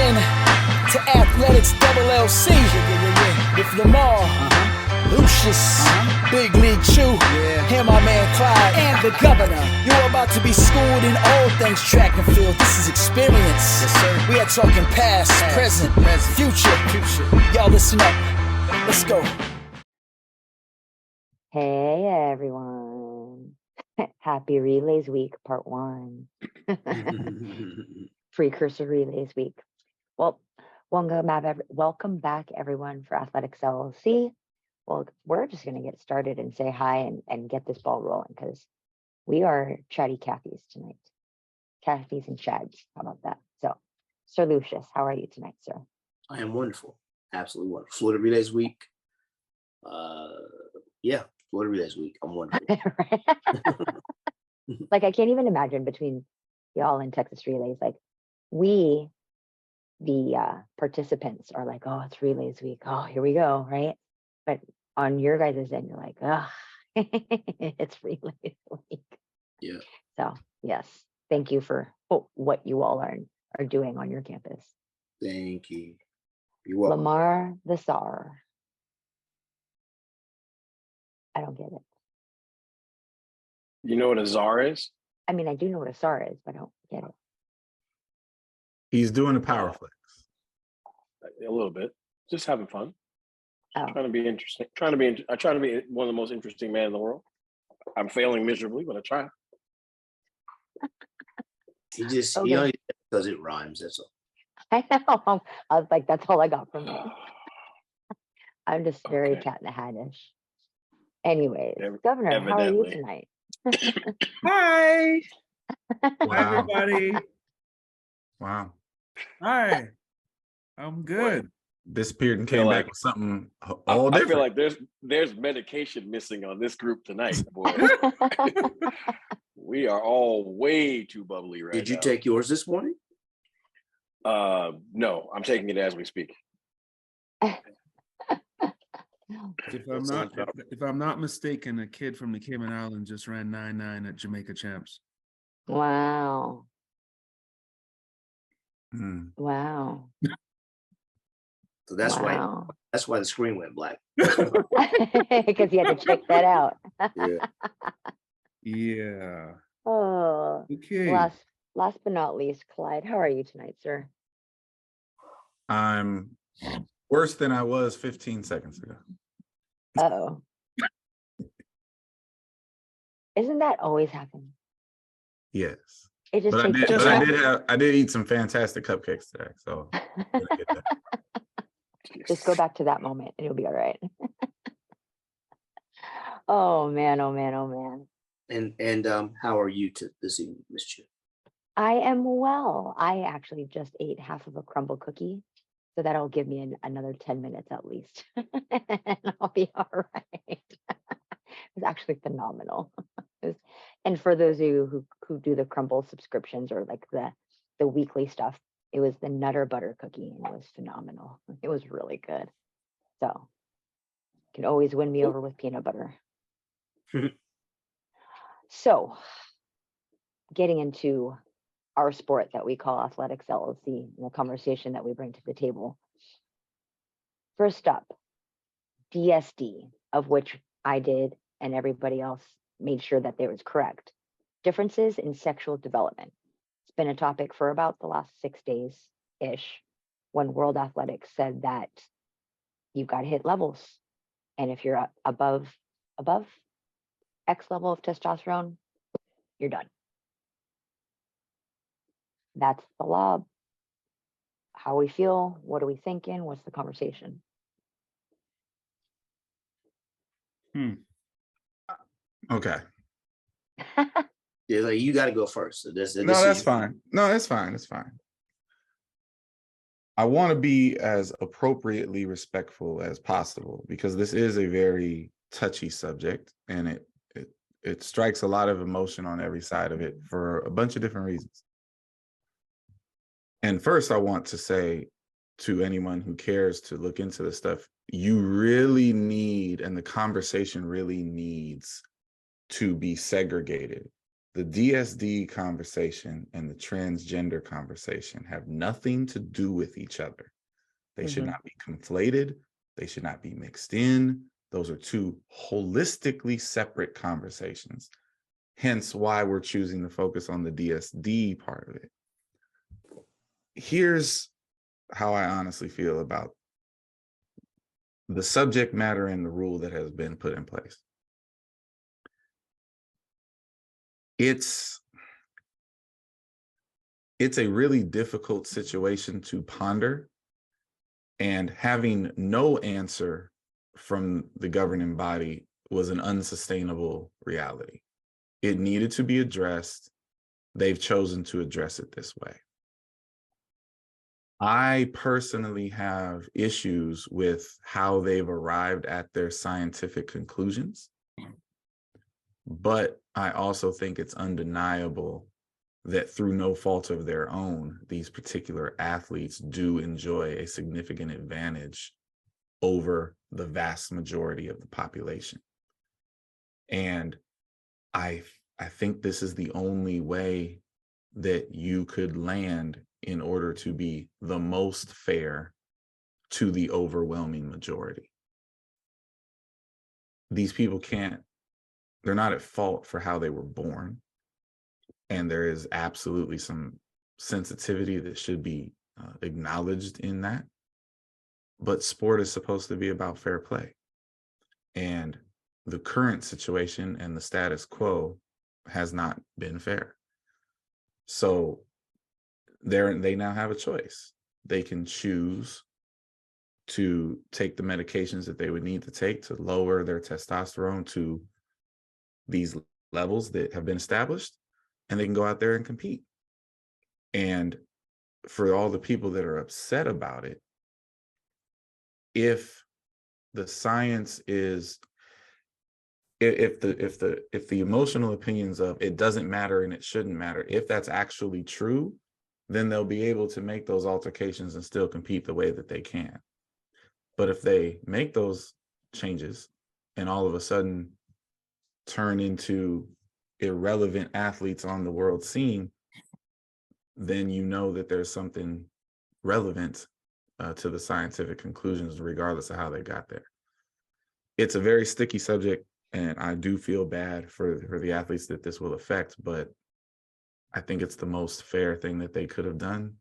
in to Athletics LLC with Lamar, Lucius, Big League Chew, and my man Clyde, and the governor. You're about to be schooled in all things track and field. This is experience. Yes, sir. We are talking past, present, future. Y'all listen up. Let's go. Hey everyone. Happy Relays Week, part 1. Precursor Relays Week. Well, welcome back everyone for Athletics LLC. Well, we're just going to get started and say hi and get this ball rolling because we are chatty Cathy's tonight. Cathy's and Chads. How about that? So, Sir Lucius, how are you tonight, sir? I am wonderful. Absolutely wonderful. Florida Relays Week. Yeah, Florida Relays Week. I'm wonderful. Like, I can't even imagine between y'all and Texas Relays. Like, we, the participants, are like, oh, it's Relays Week. Oh, here we go, right? But on your guys' end, you're like, oh, it's Relays Week. Yeah. So, yes, thank you for what you all are doing on your campus. Thank you. You're welcome. Lamar the Czar. I don't get it. You know what a czar is? I mean, I do know what a czar is, but I don't get it. He's doing a power flex. A little bit. Just having fun. Oh. Trying to be interesting. I try to be one of the most interesting men in the world. I'm failing miserably, but I try. He just, Okay. he only because it rhymes, that's all. I know. I was like, that's all I got from you. I'm just very Okay. cat in the hat-ish. Anyways, Governor, how are you tonight? Hi. Hi, Wow. everybody. Wow. Hi. I'm good. Disappeared and I feel came like- back with something all I different. feel like there's medication missing on this group tonight, boy. We are all way too bubbly right now. Did you take yours this morning? No, I'm taking it as we speak. If I'm not mistaken, a kid from the Cayman Islands just ran 9-9 at Jamaica Champs. Wow. Hmm. Wow. So that's Wow. why the screen went black. Because you had to check that out. Yeah. Yeah. Oh, Okay. last but not least, Clyde, how are you tonight, sir? I'm worse than I was 15 seconds ago. Uh-oh. Isn't that always happen? Yes. It just But takes I did eat some fantastic cupcakes today. So I'm gonna get that. just go back to that moment and you'll be all right. Oh man, oh man, oh man. And how are you this evening, Miss Chip? I am well. I actually just ate half of a crumble cookie. So that'll give me another 10 minutes at least. And I'll be all right. It's actually phenomenal. And for those of you who do the crumble subscriptions or like the weekly stuff, it was the Nutter Butter cookie and it was phenomenal. It was really good. So you can always win me over with peanut butter. So getting into our sport that we call Athletics LLC and the conversation that we bring to the table. First up, DSD, of which I did and everybody else made sure that they was correct. Differences in sexual development. It's been a topic for about the last 6 days-ish when World Athletics said that you've got to hit levels. And if you're above X level of testosterone, you're done. That's the law. How we feel, what are we thinking, what's the conversation? Okay. Yeah, like you got to go first. So this That's fine. No, that's fine. It's fine. I want to be as appropriately respectful as possible because this is a very touchy subject and it strikes a lot of emotion on every side of it for a bunch of different reasons. And first, I want to say to anyone who cares to look into this stuff, you really need, and the conversation really needs to be segregated. the DSD conversation and the transgender conversation have nothing to do with each other. They should not be conflated. They should not be mixed in. Those are two holistically separate conversations. Hence why we're choosing to focus on the DSD part of it. Here's how I honestly feel about the subject matter and the rule that has been put in place. It's a really difficult situation to ponder, and having no answer from the governing body was an unsustainable reality. It needed to be addressed. They've chosen to address it this way. I personally have issues with how they've arrived at their scientific conclusions, but I also think it's undeniable that through no fault of their own, these particular athletes do enjoy a significant advantage over the vast majority of the population. And I think this is the only way that you could land in order to be the most fair to the overwhelming majority. These people they're not at fault for how they were born. And there is absolutely some sensitivity that should be acknowledged in that. But sport is supposed to be about fair play. And the current situation and the status quo has not been fair. So they now have a choice. They can choose to take the medications that they would need to take to lower their testosterone to these levels that have been established, and they can go out there and compete. And for all the people that are upset about it, if the science is, if the emotional opinions of it doesn't matter and it shouldn't matter, if that's actually true, then they'll be able to make those altercations and still compete the way that they can. But if they make those changes and all of a sudden turn into irrelevant athletes on the world scene, then you know that there's something relevant to the scientific conclusions, regardless of how they got there. It's a very sticky subject, and I do feel bad for the athletes that this will affect, but I think it's the most fair thing that they could have done.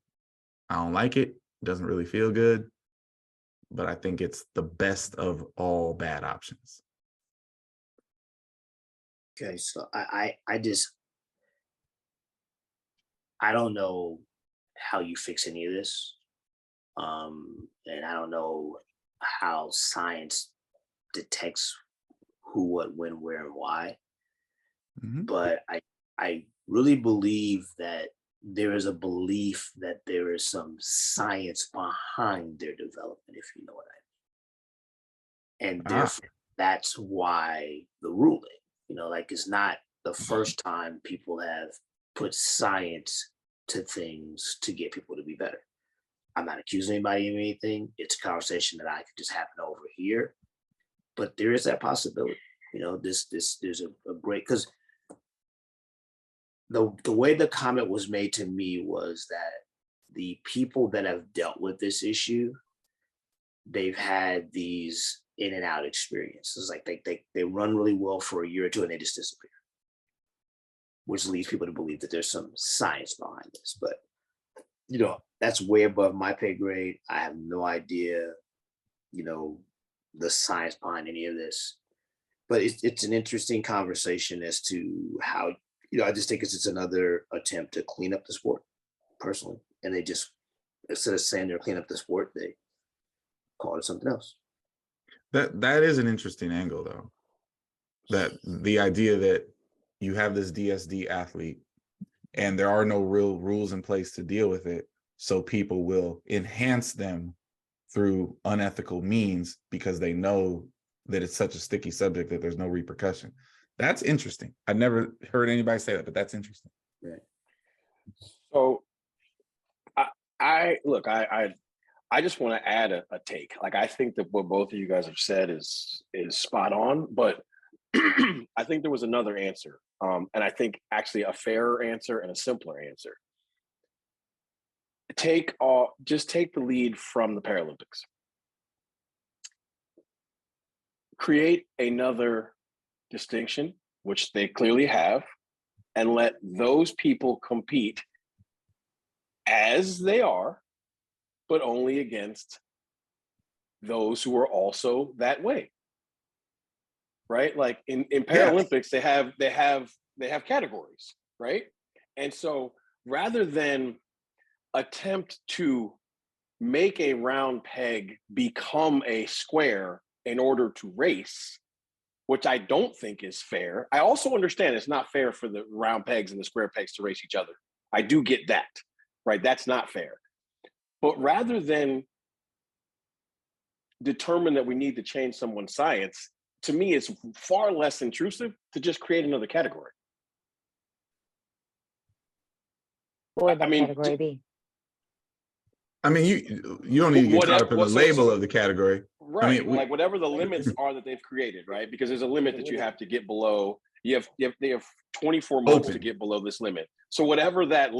I don't like it. It doesn't really feel good, but I think it's the best of all bad options. Okay, so I don't know how you fix any of this. And I don't know how science detects who, what, when, where, and why. But I really believe that there is a belief that there is some science behind their development, if you know what I mean. And therefore, that's why the ruling, like it's not the first time people have put science to things to get people to be better. I'm not accusing anybody of anything. It's a conversation that I could just happen over here. But there is that possibility. There's a great, because the way the comment was made to me was that the people that have dealt with this issue, they've had these in and out experiences. Like they run really well for a year or two and they just disappear, which leads people to believe that there's some science behind this. But that's way above my pay grade. I have no idea, the science behind any of this. But it's an interesting conversation as to how, I just think it's another attempt to clean up the sport, personally. And they just, instead of saying they're cleaning up the sport, they call it something else. That is an interesting angle, though. That the idea that you have this DSD athlete and there are no real rules in place to deal with it, so people will enhance them through unethical means because they know that it's such a sticky subject that there's no repercussion. That's interesting. I never heard anybody say that, but that's interesting. Right. So I just want to add a take. Like, I think that what both of you guys have said is spot on, but I think there was another answer, and I think actually a fairer answer and a simpler answer. Just take the lead from the Paralympics. Create another distinction, which they clearly have, and let those people compete as they are, but only against those who are also that way. Right? Like in Paralympics, they have categories, right? And so rather than attempt to make a round peg become a square in order to race, which I don't think is fair. I also understand it's not fair for the round pegs and the square pegs to race each other. I do get that, right? That's not fair. But rather than determine that we need to change someone's science, to me, it's far less intrusive to just create another category. What would that I mean, category be? I mean, you don't need to get caught up in the label of the category. Right. I mean, like whatever the limits are that they've created, right? Because there's a limit that you have to get below. They have 24 months to get below this limit. So whatever that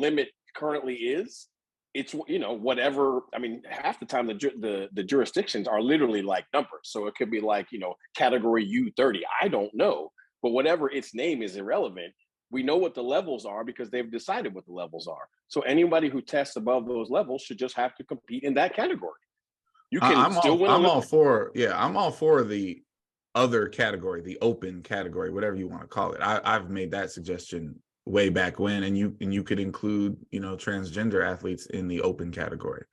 currently is, it's, you know, whatever. I mean, half the time the jurisdictions are literally like numbers. So it could be like, you know, category U30. I don't know, but whatever its name is irrelevant. We know what the levels are because they've decided what the levels are. So anybody who tests above those levels should just have to compete in that category. You can win. I'm all for the other category, the open category, whatever you want to call it. I've made that suggestion way back when, and you could include, you know, transgender athletes in the open category.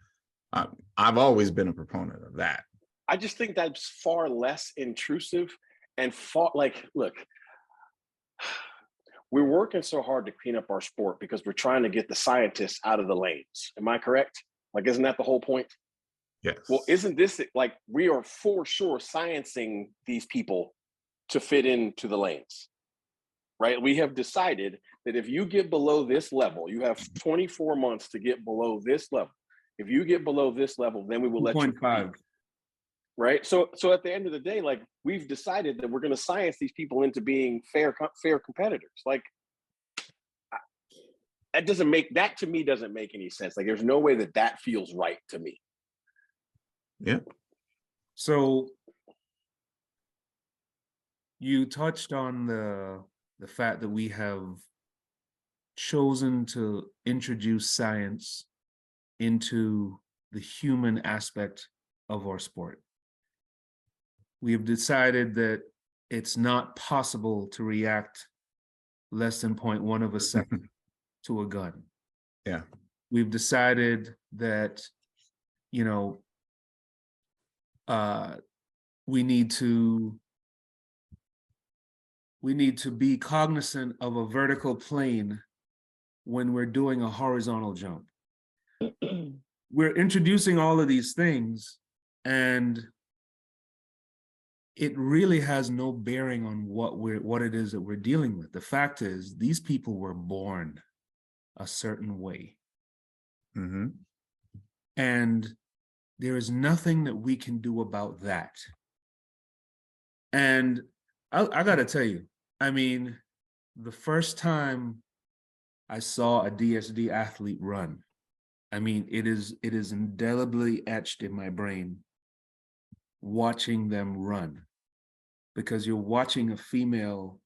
I've always been a proponent of that. I just think that's far less intrusive and look, we're working so hard to clean up our sport because we're trying to get the scientists out of the lanes. Am I correct? Like, isn't that the whole point? Yes. Well, isn't this like we are for sure sciencing these people to fit into the lanes, right? We have decided that if you get below this level, you have 24 months to get below this level. If you get below this level, then we will let you compete. Right. So at the end of the day, like, we've decided that we're going to science these people into being fair competitors. Like, that to me doesn't make any sense. Like, there's no way that feels right to me. Yeah. So you touched on the fact that we have chosen to introduce science into the human aspect of our sport. We have decided that it's not possible to react less than 0.1 of a second to a gun. Yeah. We've decided that, you know, we need to be cognizant of a vertical plane when we're doing a horizontal jump. We're introducing all of these things, and it really has no bearing on what it is that we're dealing with. The fact is, these people were born a certain way. Mm-hmm. And there is nothing that we can do about that. And I gotta tell you, I mean, the first time I saw a DSD athlete run, I mean, it is indelibly etched in my brain watching them run, because you're watching a female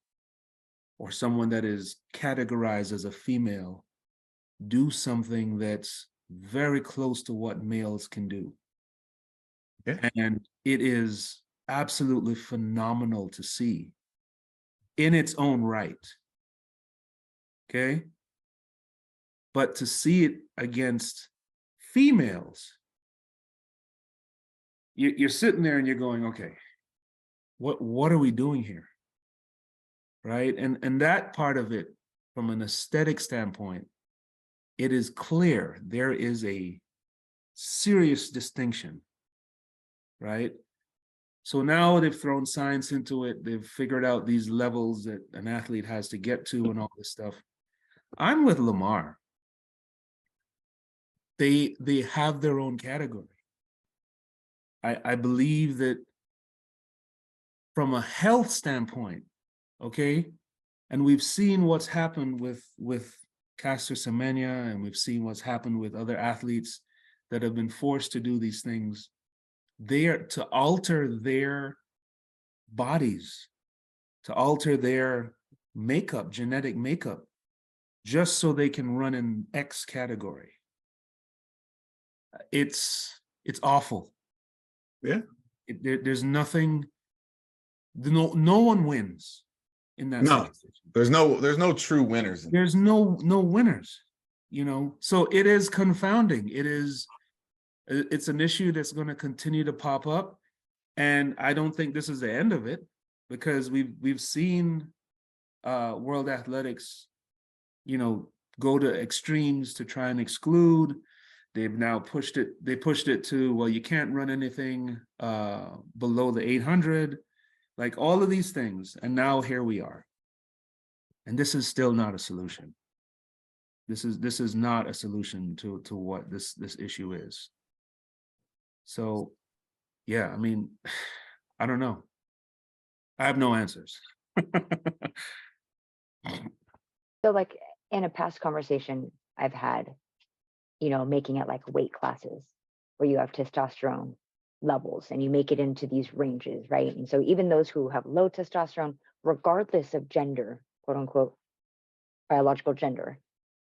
or someone that is categorized as a female do something that's very close to what males can do. Yeah. And it is absolutely phenomenal to see in its own right. Okay. But to see it against females, you're sitting there and you're going, okay, what are we doing here? Right. And that part of it, from an aesthetic standpoint, it is clear there is a serious distinction. Right. So now they've thrown science into it. They've figured out these levels that an athlete has to get to and all this stuff. I'm with Lamar. They have their own category. I believe that from a health standpoint, okay? And we've seen what's happened with Caster Semenya, and we've seen what's happened with other athletes that have been forced to do these things. They are to alter their bodies, to alter their makeup, genetic makeup, just so they can run in X category. It's awful. Yeah. There's nothing, no one wins in that No, situation. there's no true winners. There's no winners, so it is confounding. It's an issue that's going to continue to pop up, and I don't think this is the end of it, because we've seen world athletics go to extremes to try and exclude. They've now pushed it to, well, you can't run anything below the 800, like all of these things, and now here we are. And this is still not a solution. This is not a solution to what this issue is. So, yeah, I mean, I don't know. I have no answers. So like in a past conversation I've had, making it like weight classes where you have testosterone levels and you make it into these ranges, right? And so even those who have low testosterone, regardless of gender, quote unquote, biological gender,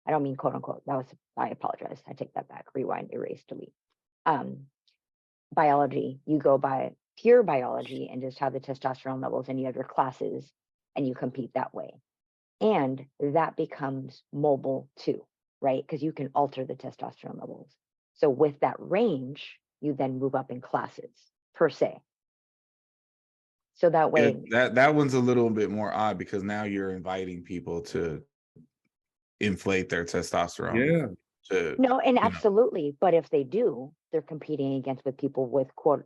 I don't mean quote unquote, I apologize. I take that back, rewind, erase, delete. Biology, you go by pure biology and just have the testosterone levels, and you have your classes and you compete that way. And that becomes mobile too, right? Because you can alter the testosterone levels. So with that range, you then move up in classes per se. So that way, that one's a little bit more odd, because now you're inviting people to inflate their testosterone. No, and absolutely. But if they do, they're competing with people with quote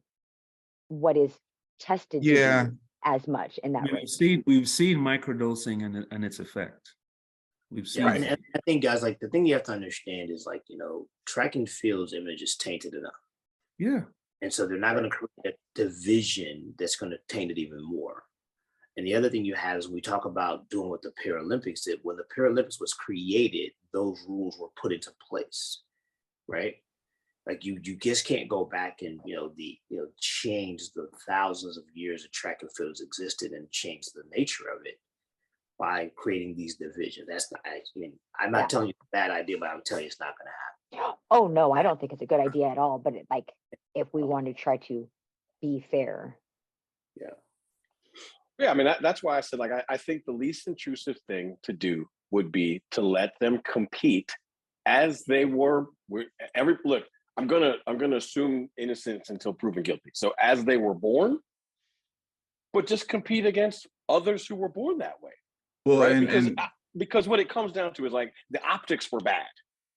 what is tested to be as much in that range. We've seen microdosing and its effect. We've seen. Yeah, and I think, guys, like, the thing you have to understand is, like, track and field's image is tainted enough. Yeah. And so they're not going to create a division that's going to taint it even more. And the other thing you have is, we talk about doing what the Paralympics did. When the Paralympics was created, those rules were put into place, right? Like you just can't go back and change the thousands of years of track and field has existed and change the nature of it by creating these divisions. That's not. I'm not telling you it's a bad idea, but I'm telling you it's not going to happen. Oh no, I don't think it's a good idea at all. But if we want to try to be fair. Yeah, I mean, that's why I said, like, I think the least intrusive thing to do would be to let them compete as they were. Look, I'm gonna assume innocence until proven guilty. So as they were born, but just compete against others who were born that way. Well, right? Because what it comes down to is, like, the optics were bad,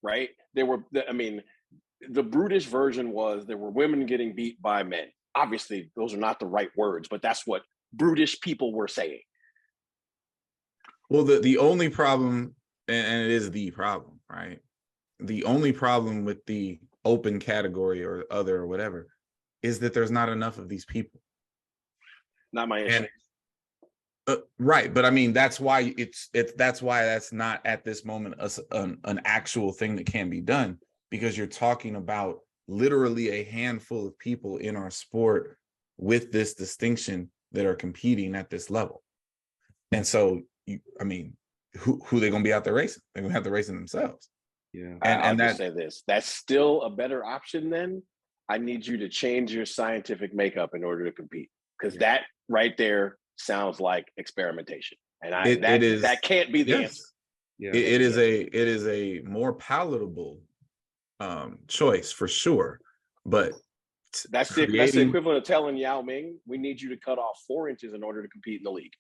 right? The brutish version was there were women getting beat by men. Obviously, those are not the right words, but that's what brutish people were saying. Well, the only problem, and it is the problem, right? The only problem with the open category or other or whatever is that there's not enough of these people. Not my issue. Right, but I mean, that's why that's not at this moment an actual thing that can be done, because you're talking about literally a handful of people in our sport with this distinction that are competing at this level. And so, who they going to be out there racing? They're going to have to racing themselves. Yeah. I'll just say this, that's still a better option. Then I need you to change your scientific makeup in order to compete, because that right there sounds like experimentation. And that can't be the answer. Yeah. It is a more palatable choice for sure. But that's the equivalent of telling Yao Ming, we need you to cut off 4 inches in order to compete in the league.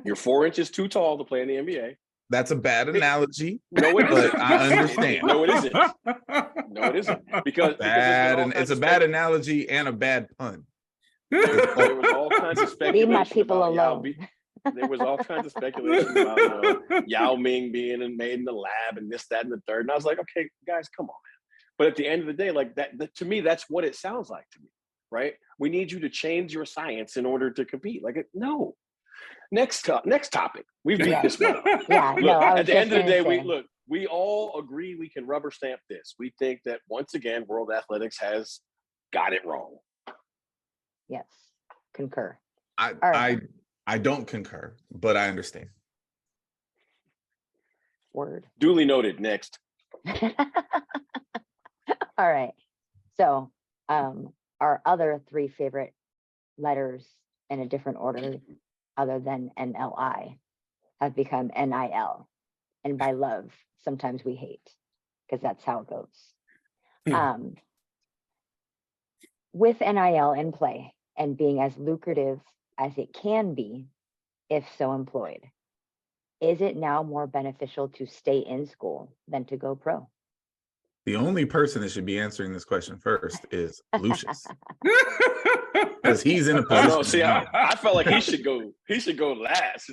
You're 4 inches too tall to play in the NBA. That's a bad analogy. No, it isn't. But I understand. No, it isn't. No, it isn't. Because it's a bad analogy and a bad pun. There was all kinds of speculation. Leave my people alone. There was all kinds of speculation about Yao Ming being made in the lab and this, that, and the third. And I was like, okay, guys, come on, man. But at the end of the day, like that to me, that's what it sounds like to me, right? We need you to change your science in order to compete. No. Next topic. We beat Yeah. this one. Yeah, Look, no, I was at the just end of the day, gonna say. we all agree we can rubber stamp this. We think that once again, World Athletics has got it wrong. Yes, concur. I All right. I don't concur, but I understand. Word. Duly noted. Next. All right. So our other three favorite letters in a different order other than NLI have become NIL. And by love, sometimes we hate, because that's how it goes. With NIL in play and being as lucrative as it can be, if so employed, is it now more beneficial to stay in school than to go pro? The only person that should be answering this question first is Lucius, because he's in a Oh position. no, see, to know. I felt like he should go last.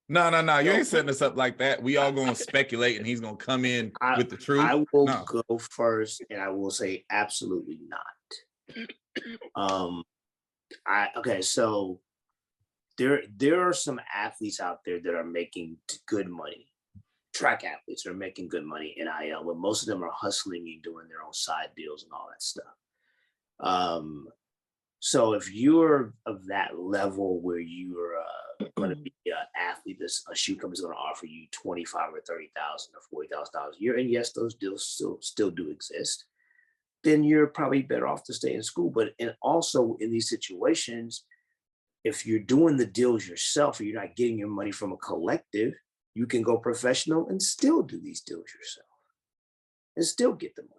No. You ain't setting us up like that. We all gonna speculate, and he's gonna come in with the truth. I will No. go first, and I will say absolutely not. Okay, so there are some athletes out there that are making good money. Track athletes are making good money in NIL, but most of them are hustling and doing their own side deals and all that stuff. So if you're of that level where you're going to be an athlete, a shoe company is going to offer you $25,000 or $30,000 or $40,000 a year, and yes, those deals still do exist, then you're probably better off to stay in school. And also in these situations, if you're doing the deals yourself and you're not getting your money from a collective, you can go professional and still do these deals yourself and still get the money.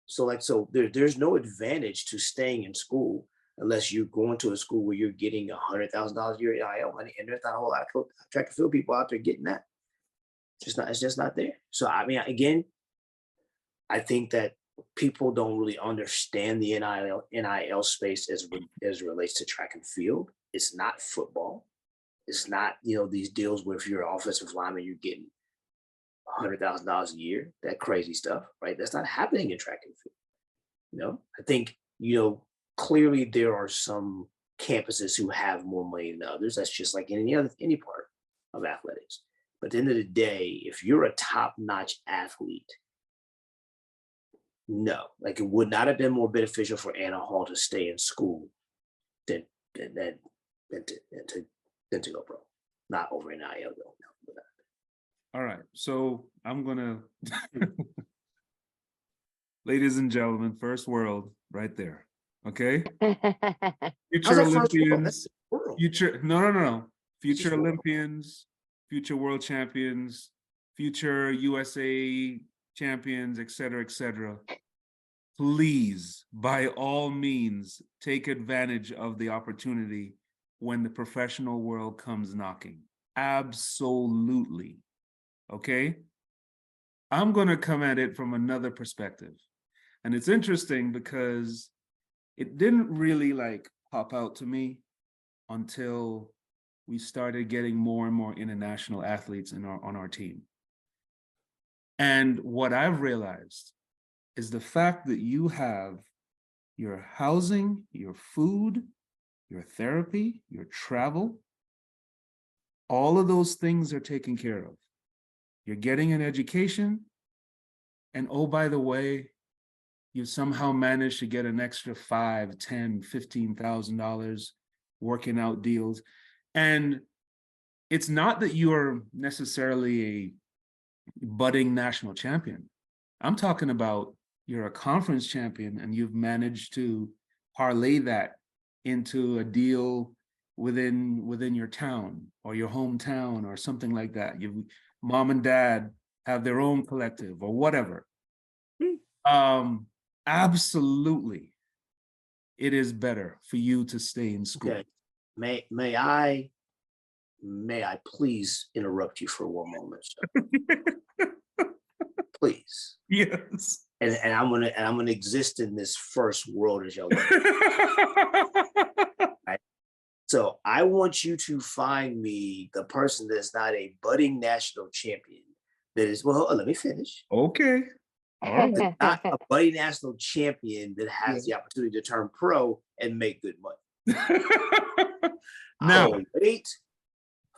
So there's no advantage to staying in school unless you're going to a school where you're getting $100,000 a year NIL money, and there's not a whole lot of track and field people out there getting that. It's just not there. So I mean, again, I think that people don't really understand the NIL space as it relates to track and field. It's not football. It's not, these deals where if you're an offensive lineman, you're getting $100,000 a year, that crazy stuff, right? That's not happening in track and field. I think, clearly there are some campuses who have more money than others. That's just like any part of athletics. But at the end of the day, if you're a top-notch athlete, no, like it would not have been more beneficial for Anna Hall to stay in school than to go pro. Not over NIL though. No. All right, so I'm gonna, ladies and gentlemen, first world right there. Okay, future Olympians, no. Future Olympians, future world champions, future USA champions, et cetera. Please, by all means, take advantage of the opportunity when the professional world comes knocking. Absolutely. Okay? I'm going to come at it from another perspective. And it's interesting because it didn't really pop out to me until we started getting more and more international athletes on our team. And what I've realized is the fact that you have your housing, your food, your therapy, your travel, all of those things are taken care of. You're getting an education, and oh, by the way, you somehow managed to get an extra $5,000, $10,000, $15,000 working out deals. And it's not that you're necessarily a budding national champion. I'm talking about you're a conference champion and you've managed to parlay that into a deal within your town or your hometown or something like that. Mom and dad have their own collective or whatever. Absolutely, it is better for you to stay in school. Okay. May I please interrupt you for one moment, sir? Please. Yes. And I'm gonna exist in this first world as y'all. Right? So I want you to find me the person that's not a budding national champion. That is, well, let me finish. Okay. All right. Not a budding national champion that has the opportunity to turn pro and make good money. Now, I'll wait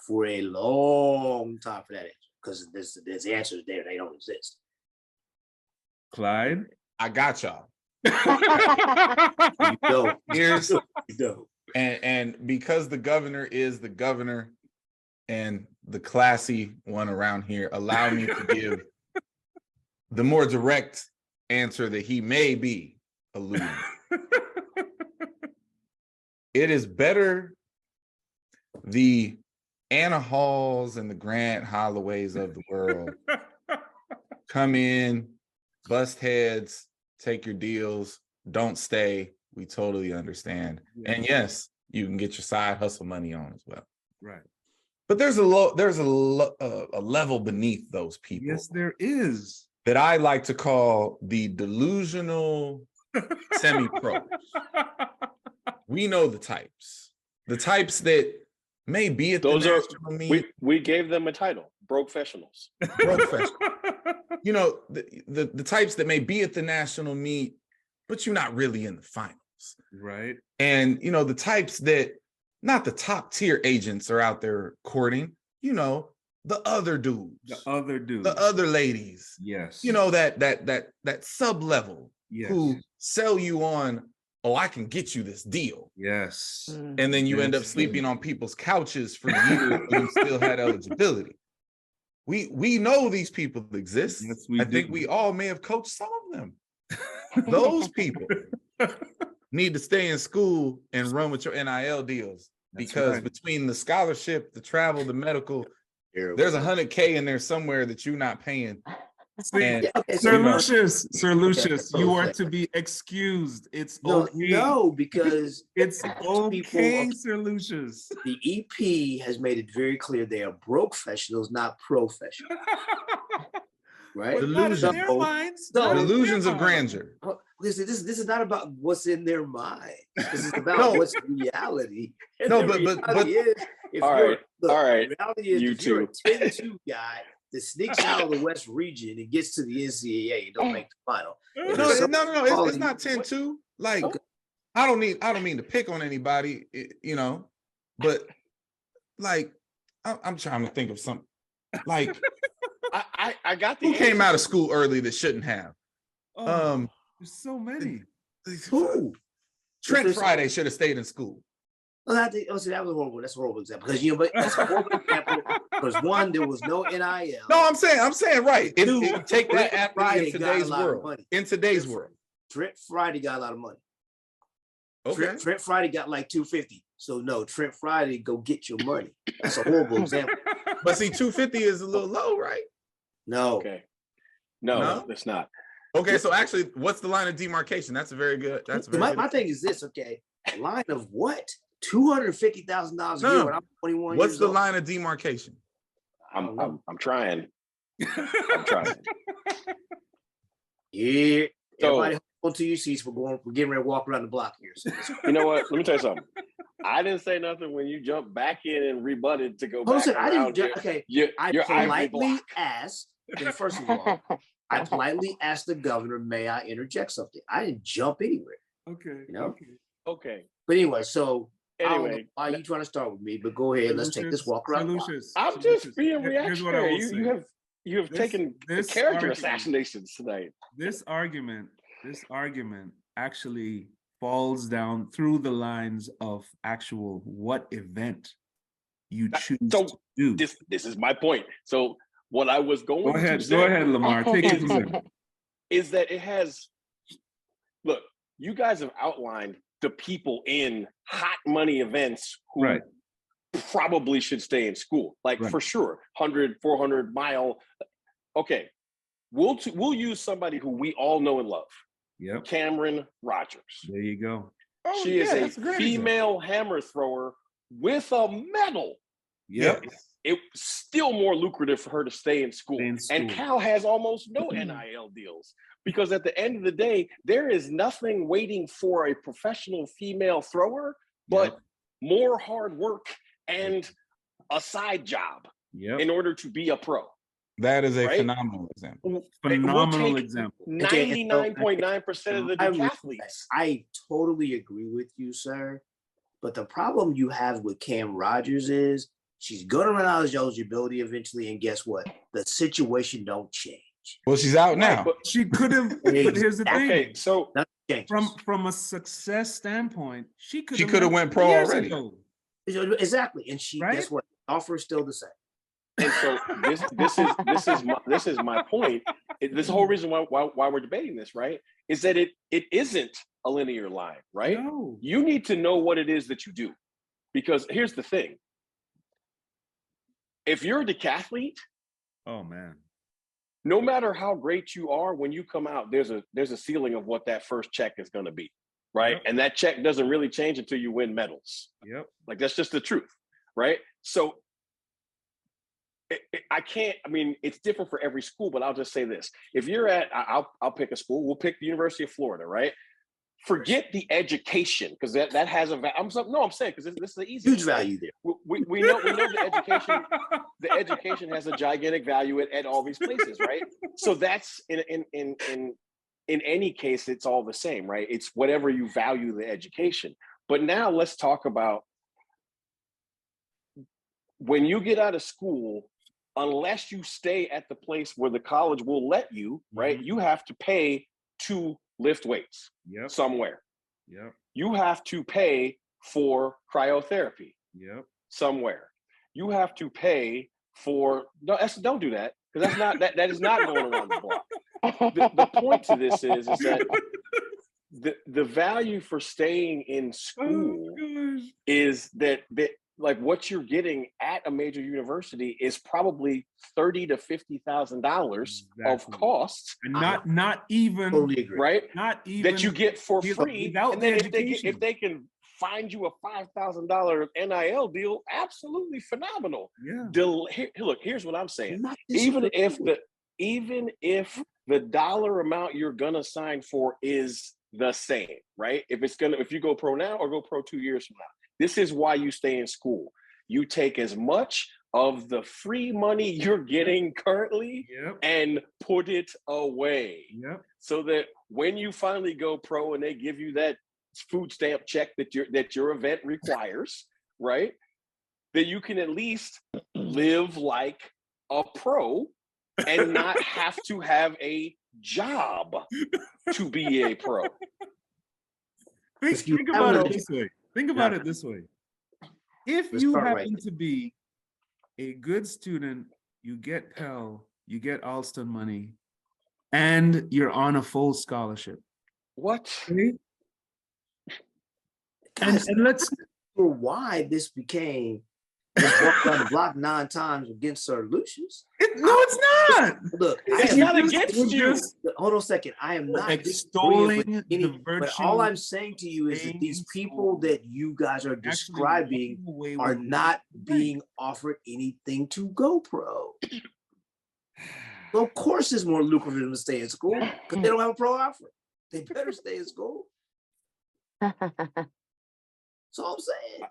for a long time for that answer because there's answers there. They don't exist. Clyde. I got y'all. You don't. Here's You don't. and because the governor is the governor and the classy one around here, allow me to give the more direct answer that he may be alluding. It is better the Anna Halls and the Grant Holloways of the world come in, bust heads, take your deals, don't stay. We totally understand. Yeah. And yes, you can get your side hustle money on as well. Right. But there's a level beneath those people. Yes, there is. That I like to call the delusional semi-pro. We know the types that may be at Those the are national meet. we gave them a title, Professionals. Professional. You know, the types that may be at the national meet, but you're not really in the finals. Right. And, you know, the types that not the top tier agents are out there courting, you know, the other dudes, The other dude. the other ladies, Yes. you know, that sub level Yes. who sell you on, oh, I can get you this deal. Yes. And then you end up Yes. sleeping on people's couches for years and you still had eligibility. We know these people exist. Yes, we I think do. we all may have coached some of them. Those people need to stay in school and run with your NIL deals. That's Because right. between the scholarship, the travel, the medical, Terrible. there's $100K in there somewhere that you're not paying. See, And Okay, Sir you know- Lucius, Okay, you are okay. to be excused. It's No, okay. no, because It's people okay, are- Sir Lucius. the EP has made it very clear they are professionals, not professionals, right? But not in Delusion. their minds. So- not in their Delusions of minds. grandeur. Well, listen, this is not about what's in their mind. This is about No. what's reality. And No, the but reality is, if All you're, right, look, all right, the reality is you if you're a two. 10-2 guy that sneaks out of the West region and gets to the NCAA and don't make the final. No, There's no, no, something it's not calling you- 10-2. Like, Okay. I don't mean to pick on anybody, you know, but like, I'm trying to think of something. Like, I got the who came answer. out of school early that shouldn't have? Oh, there's so many. Who? Trent There's- Friday should have stayed in school. Well, I think, see, that was horrible. That's a horrible example because but that's a horrible example because one, there was no NIL. No, I'm saying right. Two, Take that Trent athlete Friday in got a today's lot of world. money. In today's world. Trent Friday got a lot of money. Okay. Trent Friday got like 250. So no, Trent Friday, go get your money. That's a horrible example. But see, 250 is a little low, right? No. Okay. No, No? it's not. Okay, so actually, what's the line of demarcation? That's a very good. That's a very My good. thing is this, okay? A line of what? $250,000 a No, year no. when I'm 21 What's years the old? line of demarcation? I'm trying. I'm trying. Yeah. So- Everybody hold to your seats. We're getting ready to walk around the block here. So You know what? Let me tell you something. I didn't say nothing when you jumped back in and rebutted to go back listen, I around didn't. Okay, your I ivory politely block. asked. Okay, first of all, I politely asked the governor, "May I interject something?" I didn't jump anywhere. Okay. You know? Okay. Okay. But anyway, so I don't know Anyway, why you trying to start with me? But go ahead. Let's take this walk around. the block. I'm just being reactionary. You have This- taken this character argument- assassinations tonight. This argument actually falls down through the lines of actual what event you choose so to do. This is my point. So what I was going Go ahead, to say go ahead, Lamar. Take it from there. is that it has, look, you guys have outlined the people in hot money events who Right. probably should stay in school, like Right. for sure, 100, 400 mile. Okay, we'll use somebody who we all know and love, Yep. Cameron Rogers. There you go. Oh, She is that's a great female hammer thrower with a medal. Yep. It's still more lucrative for her to stay in school. Stay in And school. Cal has almost no NIL deals because at the end of the day, there is nothing waiting for a professional female thrower but Yep. more hard work and a side job Yep. in order to be a pro. That is a Right? phenomenal example. Phenomenal take example. 99.9% of the I'm- decathletes. I totally agree with you, sir. But the problem you have with Cam Rogers is she's going to run out of eligibility eventually, and guess what? The situation don't change. Well, she's out Right, now. but She could have. But here's the thing. okay, so Nothing changes. From a success standpoint, she could She could have went pro years already. ago. Exactly, and she Right? guess what? The offer is still the same. and so this is my point. This whole reason why we're debating this, right, is that it isn't a linear line, right? No. You need to know what it is that you do, because here's the thing: if you're a decathlete, Oh man. no matter how great you are, when you come out, there's a ceiling of what that first check is going to be, right? Yep. And that check doesn't really change until you win medals. Yep. Like, that's just the truth, right? So I can't, I mean, it's different for every school, but I'll just say this. If you're at, I'll pick a school, we'll pick the University of Florida, right? Forget the education, because that has a value. I'm saying, because this is the easy Huge value there. we know the education has a gigantic value at all these places, right? So that's in any case, it's all the same, right? It's whatever you value the education. But now let's talk about when you get out of school, unless you stay at the place where the college will let you, right? You have to pay to lift weights Yep. somewhere. Yep. You have to pay for cryotherapy Yep. somewhere. You have to pay for don't do that, because that's not that is not going around the block. The point to this is that the value for staying in school is that like what you're getting at a major university is probably $30,000 to $50,000 of Exactly. costs, And not even Totally agree. right? not even That you get for with- free, without and then the education. if they can find you a $5,000 NIL deal, absolutely phenomenal. Yeah. Look, here's what I'm saying. Not Even disagreeing. if the dollar amount you're gonna sign for is the same, right? If you go pro now or go pro 2 years from now, this is why you stay in school. You take as much of the free money you're getting currently Yep. and put it away, Yep. so that when you finally go pro and they give you that food stamp check that your event requires, right, that you can at least live like a pro and not have to have a job to be a pro. If you Think have about no- it this way. Think about it this way. If Let's you start right happen to be a good student, you get Pell, you get Alston money, and you're on a full scholarship. What? Okay? Guys, And let's for why this became walked on the block 9 times against Sir Lucius. no, it's not. Look, It's I not am against we're you. just hold on a second. I am not extolling disagreeing with any, the but all virtue I'm saying to you is that staying these in people school, that you guys are actually describing walking away are with not nothing. being offered anything to go pro. So of course it's more lucrative to stay in school because they don't have a pro offer. They better stay in school. That's all I'm saying.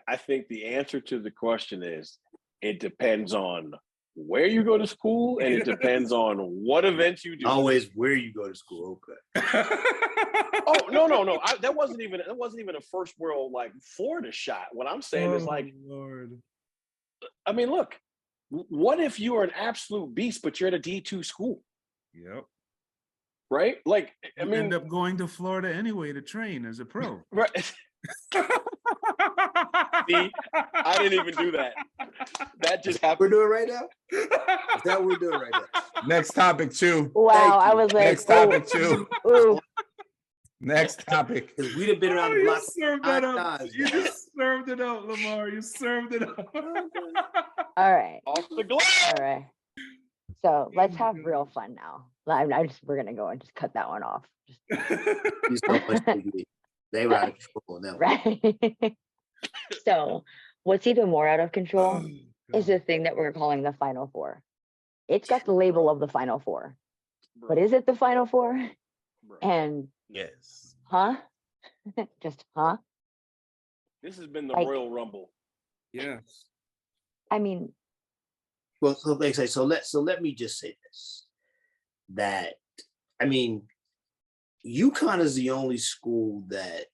I think the answer to the question is it depends on where you go to school, and it depends on what events you do. Always where you go to school. Okay. Oh, no. That wasn't even a first world like Florida shot. What I'm saying is, like, Lord. I mean, look, what if you are an absolute beast, but you're at a D2 school, Yep. right? Like, I You mean, end up going to Florida anyway to train as a pro. right. See, I didn't even do that. That just We're happened. doing right now? Is that what we're doing right now? Next topic, Chew. Wow, I you. was like, Next topic, Chew. ooh, Next topic. Because we'd have been around the you block. served that 9 up. times You now. just served it up, Lamar. You served it up. all right, Off the glass. all right. So let's have real fun now. We're gonna go and just cut that one off. He's so much bigger. They were out of control on that one. Right. So what's even more out of control Oh, is the thing that we're calling the Final Four. It's got the label of the Final Four, but is it the Final Four? Bro, And Yes. huh? Just huh? this has been the like- Royal Rumble. Yes. I mean, Well, so like I say, so let me just say this. That I mean, UConn is the only school that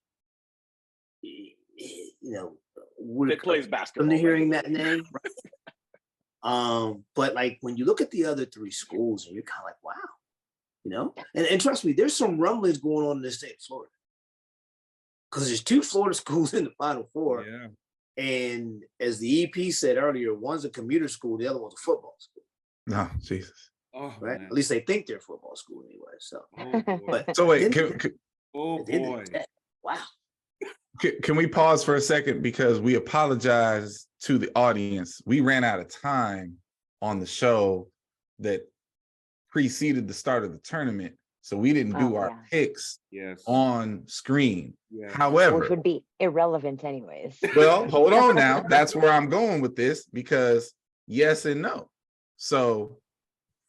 you know, That plays basketball. From hearing that name. But like when you look at the other three schools, and you're kind of like, wow, you know, and trust me, there's some rumblings going on in the state of Florida. Because there's 2 Florida schools in the Final Four. Yeah. And as the EP said earlier, one's a commuter school, the other one's a football school. No, Jesus. Oh, Right? man. At least they think they're a football school anyway. So, Oh, boy. but So wait, Oh, at the end of boy. the day, wow. can we pause for a second, because we apologize to the audience. We ran out of time on the show that preceded the start of the tournament, so we didn't do our picks Yes. on screen. Yeah. However, Which would be irrelevant anyways. well, hold on now. That's where I'm going with this, because yes and no. So,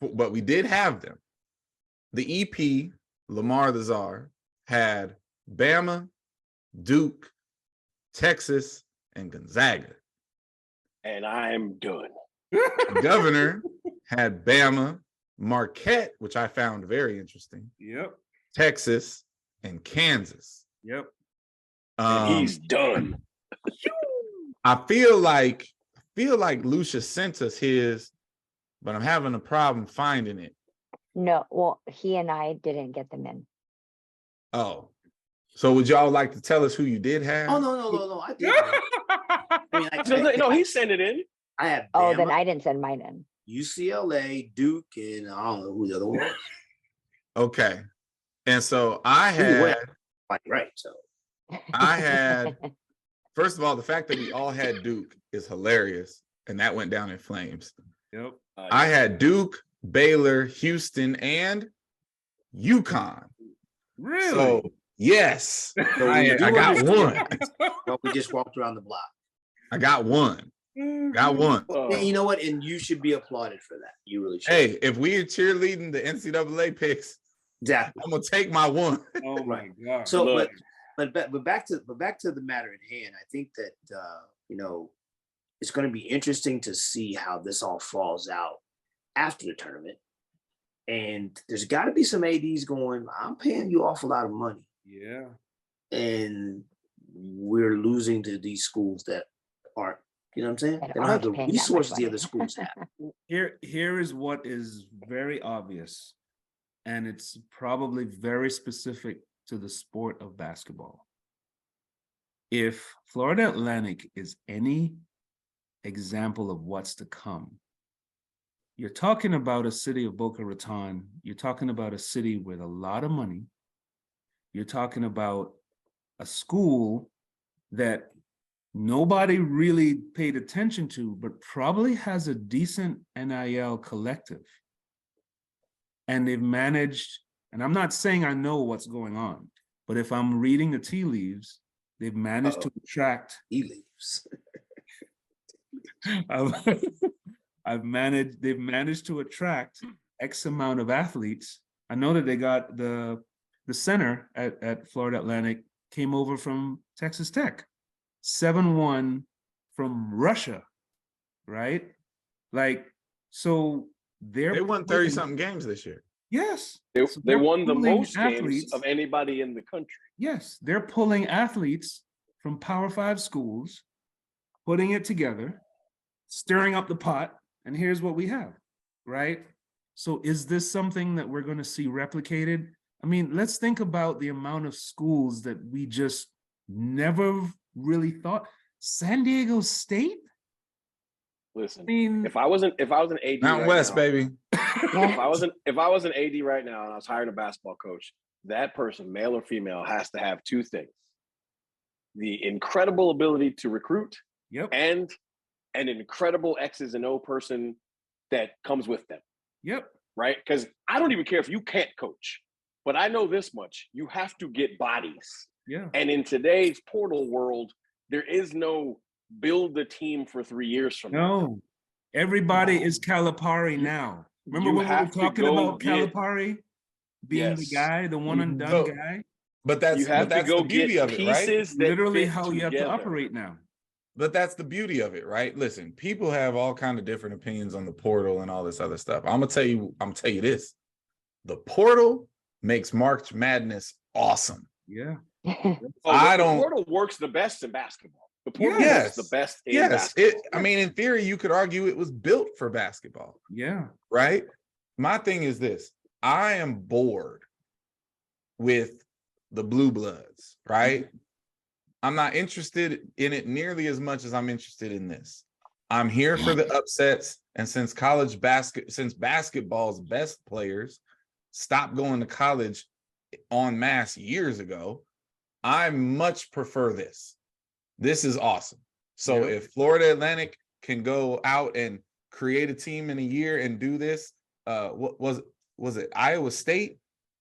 but we did have them. The EP, Lamar the Czar, had Bama, Duke, Texas, and Gonzaga. And I'm done. Governor had Bama, Marquette, which I found very interesting, Yep. Texas, and Kansas. Yep. And he's done. I feel like Lucius sent us his, but I'm having a problem finding it. No, well, he and I didn't get them in. Oh, so would y'all like to tell us who you did have? Oh, no. I did. I mean, No, he sent it in. I had Oh, Bama, then I didn't send mine in. UCLA, Duke, and I don't know who the other one was. Okay. And so I Either way, had, right. So first of all, the fact that we all had Duke is hilarious, and that went down in flames. Yep. I had Duke, Baylor, Houston, and UConn. Really? So yes, So I got one. no, we just walked around the block. I got one. Got one. And you know what? And you should be applauded for that. You really should. Hey, if we're cheerleading the NCAA picks, Exactly. I'm gonna take my one. Oh my God. So, Look. but back to the matter at hand. I think that you know, it's going to be interesting to see how this all falls out after the tournament. And there's got to be some ADs going, I'm paying you an awful lot of money, Yeah. and we're losing to these schools that aren't. You know what I'm saying? That They don't have the aren't paying that much resources the money. other schools have. Here is what is very obvious, and it's probably very specific to the sport of basketball. If Florida Atlantic is any example of what's to come, you're talking about a city of Boca Raton, you're talking about a city with a lot of money, you're talking about a school that nobody really paid attention to, but probably has a decent NIL collective. And they've managed, and I'm not saying I know what's going on, but if I'm reading the tea leaves, they've managed to attract. He leaves. They've managed to attract X amount of athletes. I know that they got the center at Florida Atlantic came over from Texas Tech. 7-1 from Russia, right? Like, so They won 30-something games this year. Yes. They they're won the pulling most games of anybody in the country. Yes, they're pulling athletes from Power 5 schools, putting it together, stirring up the pot, and here's what we have, right? So is this something that we're going to see replicated? I mean, let's think about the amount of schools that we just never really thought. San Diego State? Listen, I mean, if I was an AD Mountain right West, now, baby. if I was an AD right now and I was hiring a basketball coach, that person, male or female, has to have 2 things: the incredible ability to recruit, yep, and an incredible X's and O person that comes with them. yep, Right? Because I don't even care if you can't coach, but I know this much: you have to get bodies. yeah. And in today's portal world, there is no build the team for 3 years from now. No, everybody is Calipari now. Remember you when we were have to talking go about get- Calipari being the Yes. guy, the one and done So- guy? But that's You have to that's go the beauty get of it, right? pieces that Literally fit how you have to together. operate now. But that's the beauty of it, right? Listen, people have all kind of different opinions on the portal and all this other stuff. I'm gonna tell you this: the portal makes March Madness awesome. Yeah. I The don't. portal works the best in basketball. The portal Yes. works the best in Yes, basketball. I mean, in theory, you could argue it was built for basketball, Yeah. right? My thing is this: I am bored with the blue bloods, right? I'm not interested in it nearly as much as I'm interested in this. I'm here for the upsets, and since basketball's best players stopped going to college en masse years ago, I much prefer this. This is awesome. So if Florida Atlantic can go out and create a team in a year and do this, what was it? Iowa State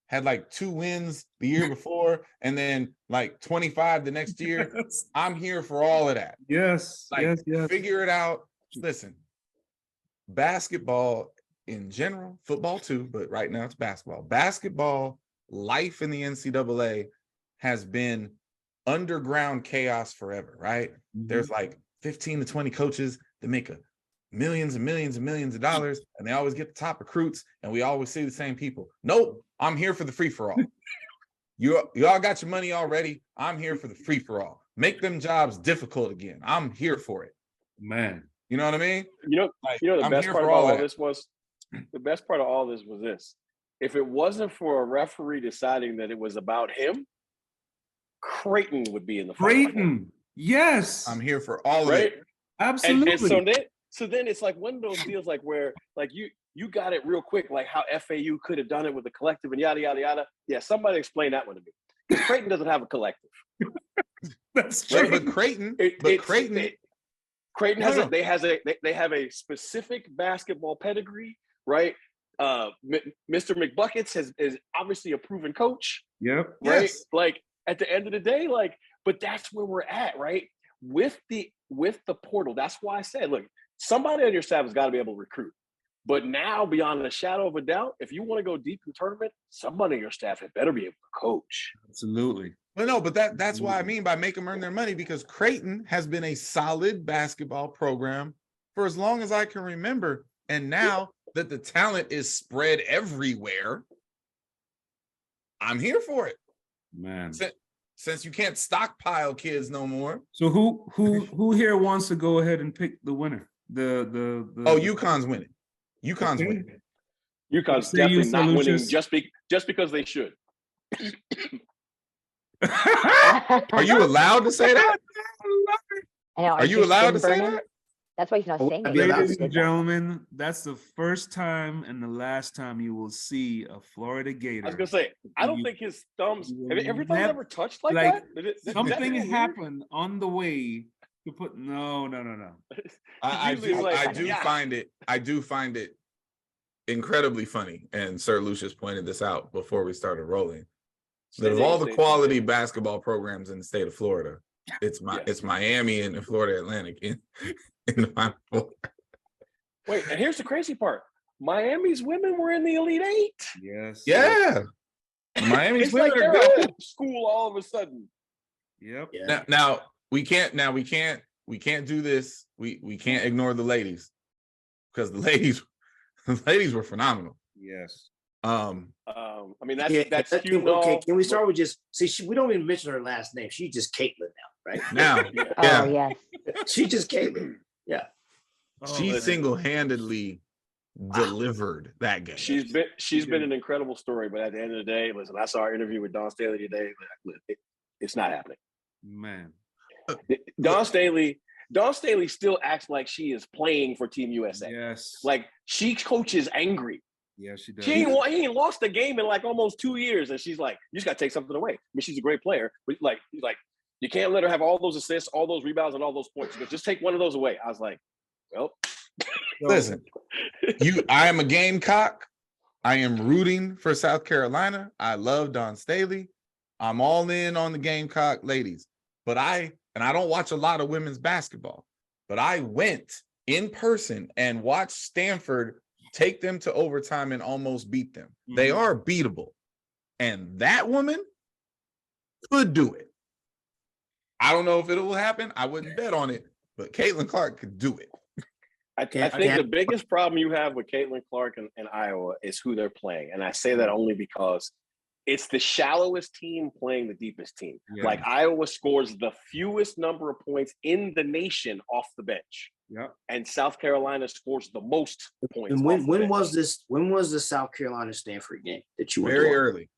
had like 2 wins the year before, and then like 25 the next year. I'm here for all of that. Yes. Like, yes. figure it out. Listen, basketball in general, football too, but right now it's basketball. Basketball life in the NCAA has been underground chaos forever, right? There's like 15 to 20 coaches that make millions and millions and millions of dollars, and they always get the top recruits, and we always see the same people. Nope, I'm here for the free-for-all. Y'all got your money already. I'm here for the free-for-all. Make them jobs difficult again. I'm here for it. Man. You know what I mean? The I'm best here part for about all all that. this was this. If it wasn't for a referee deciding that it was about him, Creighton would be in the Final Four. Creighton. Yes. I'm here for all of Right? it. Absolutely. And so then it's like one of those deals like where like you got it real quick, like how FAU could have done it with the collective and yada yada yada. Yeah, somebody explain that one to me. Because Creighton doesn't have a collective. That's true. Right, but Creighton has they have a specific basketball pedigree, right? Mr. McBuckets is obviously a proven coach. Yep. Right. Yes. Like at the end of the day, like, but that's where we're at, right? With the portal. That's why I said, look, somebody on your staff has got to be able to recruit. But now, beyond a shadow of a doubt, if you want to go deep in the tournament, somebody on your staff had better be able to coach. Absolutely. Well, no, but that's why I mean by make them earn their money, because Creighton has been a solid basketball program for as long as I can remember. And now that the talent is spread everywhere, I'm here for it. Man. Since you can't stockpile kids no more. So who here wants to go ahead and pick the winner? The UConn's winning. UConn's winning. UConn's Say you, definitely not winning Lucius. just because they should. Are you allowed to say that? I know, Are you allowed to say that? That's why he's not saying it. Ladies and gentlemen, that's the first time and the last time you will see a Florida Gator. I was gonna say, I don't think his thumbs. Every thumbs ever touched like like, that. Something happened on the way to put. No. I do find it incredibly funny, and Sir Lucius pointed this out before we started rolling. That of all the quality basketball programs in the state of Florida, it's Miami and the Florida Atlantic in the Final Four. Wait, and here's the crazy part: Miami's women were in the Elite Eight. Yes. Yeah, Miami's It's women like are they're good. a whole school all of a sudden. Yep. Yeah. Now we can't do this. We can't ignore the ladies, because the ladies were phenomenal. Yes. I mean, that's cute. Okay, can we start with just we don't even mention her last name. She's just Caitlin now, right? Now, Oh, yes. She's just Caitlin. Yeah. She single-handedly delivered that game. She's been an incredible story, but at the end of the day, listen, I saw our interview with Dawn Staley today. It's not happening. Man. Dawn Staley still acts like she is playing for Team USA. Yes. Like she coaches angry. Yeah, she does. He ain't lost the game in like almost 2 years, and she's like, "You just got to take something away." I mean, she's a great player, but he's like, you can't let her have all those assists, all those rebounds, and all those points. But just take one of those away. I was like, well, listen, I am a Gamecock. I am rooting for South Carolina. I love Dawn Staley. I'm all in on the Gamecock ladies. But I don't watch a lot of women's basketball, but I went in person and watched Stanford take them to overtime and almost beat them. Mm-hmm. They are beatable. And that woman could do it. I don't know if it will happen. I wouldn't bet on it, but Caitlin Clark could do it. I think the biggest problem you have with Caitlin Clark and Iowa is who they're playing. And I say that only because It's the shallowest team playing the deepest team. Yeah. Like Iowa scores the fewest number of points in the nation off the bench. Yeah. And South Carolina scores the most points. And off the when bench. was this? When was the South Carolina Stanford game that you went Very to? early.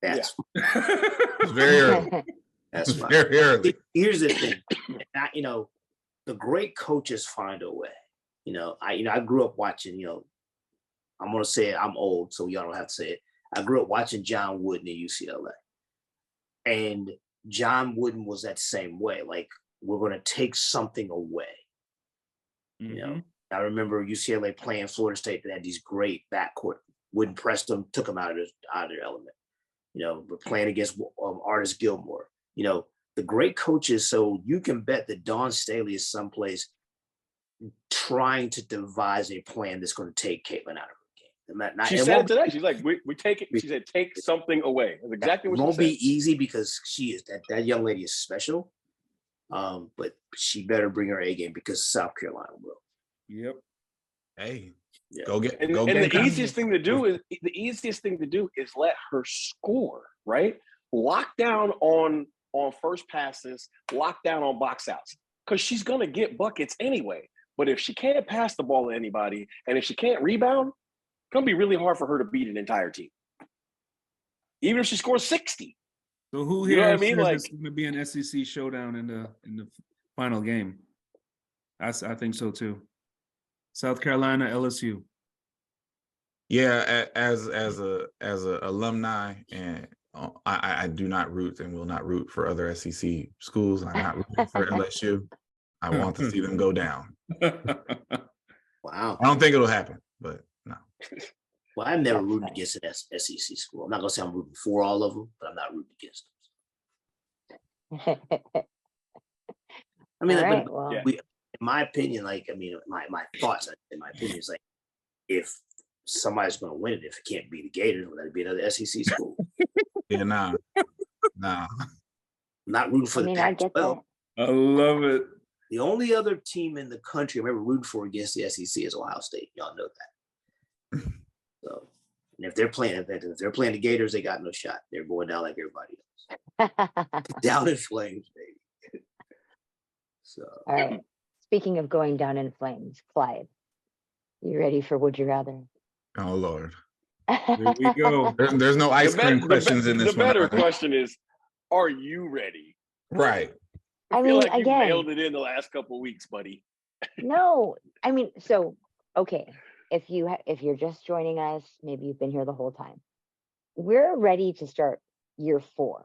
That's It's very early. that's fine. Very early. Here's the thing. The great coaches find a way. I grew up watching. I'm gonna say it. I'm old, so y'all don't have to say it. I grew up watching John Wooden at UCLA, and John Wooden was that same way. Like, we're gonna take something away. I remember UCLA playing Florida State that had these great backcourt. Wooden pressed them, took them out of their element. We're playing against Artis Gilmore. The great coaches. So you can bet that Dawn Staley is someplace trying to devise a plan that's going to take Caitlin out of her game. She said it today. She's like, we take it. She said, take something away. That's exactly what she said. It won't be easy because she is that young lady is special. But she better bring her A game because South Carolina will. Yep. Hey, Yeah. go get. And Go the get easiest thing to do is let her score, right? Lock down on first passes, lock down on box outs, because she's gonna get buckets anyway. But if she can't pass the ball to anybody, and if she can't rebound, it's gonna be really hard for her to beat an entire team. Even if she scores 60. So who You know here what I mean? says Like, it's going to be an SEC showdown in the final game? I think so too. South Carolina, LSU. Yeah, as a alumni, and I do not root and will not root for other SEC schools. I'm not rooting for LSU. I want to see them go down. Wow. I don't think it'll happen, but no. Well, I've never rooted against an SEC school. I'm not gonna say I'm rooting for all of them, but I'm not rooting against them. I mean, All like, right, well. in my opinion, my thoughts, in my opinion, is like, if somebody's going to win it, if it can't be the Gators, well, that'd be another SEC school. Yeah, nah. I'm not rooting for the I get that. Pac-12. I love it. The only other team in the country I'm ever rooting for against the SEC is Ohio State. Y'all know that. So, and if they're playing the Gators, they got no shot. They're going down like everybody else. Down in flames, baby. So, All right. Speaking of going down in flames, Clyde, you ready for Would You Rather? Oh Lord. Here we go. There's no ice cream questions in this The one. better question is, are you ready? Right. I feel mean, like you again, mailed it in the last couple of weeks, buddy. no, I mean, so, okay. If you're just joining us, maybe you've been here the whole time. We're ready to start year 4.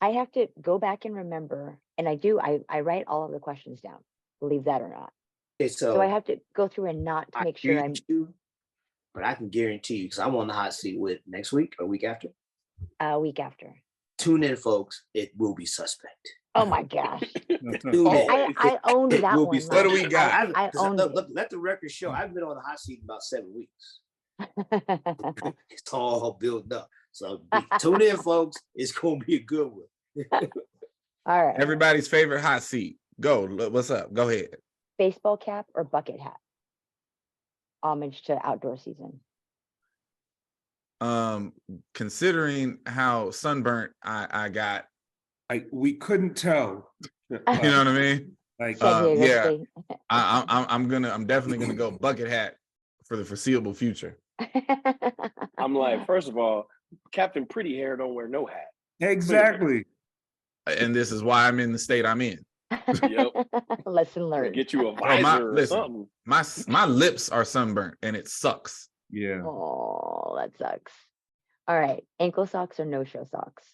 I have to go back and remember, and I write all of the questions down, believe that or not. okay, So I have to go through and not to make sure I'm but I can guarantee you, because I'm on the hot seat with next week or week after. a week after. Tune in, folks. It will be suspect. Oh my gosh. Tune in. I owned It that will one. be What do we Mike. got? I owned look, let the record show. I've been on the hot seat about 7 weeks. it. It's all built up. So tune in, folks. It's going to be a good one. All right. Everybody's favorite hot seat. Go. What's up? Go ahead. Baseball cap or bucket hat? Homage to outdoor season. Considering how sunburnt I got, We couldn't tell. you know what I mean? Like, San Diego yeah. State. I'm definitely gonna go bucket hat for the foreseeable future. I'm like, first of all, Captain Pretty Hair don't wear no hat. exactly. And this is why I'm in the state I'm in. Yep. Lesson learned. Get you a Oh, visor or listen. something. My lips are sunburnt and it sucks. Yeah. Oh, that sucks. All right. Ankle socks or no-show socks?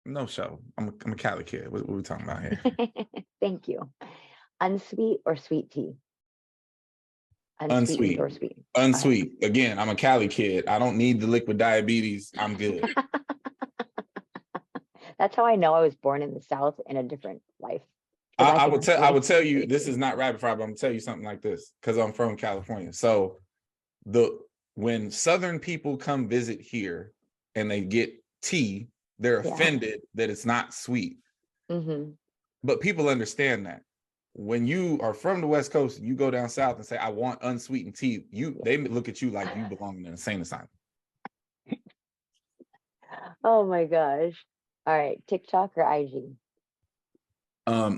No show. I'm a Cali kid. What are we talking about here? Thank you. Unsweet or sweet tea? Unsweet. Or sweet? Unsweet. Again, I'm a Cali kid. I don't need the liquid diabetes. I'm good. That's how I know I was born in the South in a different life. 'Cause I can would tell you sweet this tea. is not rapid fire, but I'm gonna tell you something like this because I'm from California. So when Southern people come visit here and they get tea, they're Yeah. offended that it's not sweet. Mhm. But people understand that. When you are from the West Coast, you go down south and say, I want unsweetened tea, they look at you like you belong in an insane asylum. Oh my gosh. All right, TikTok or IG?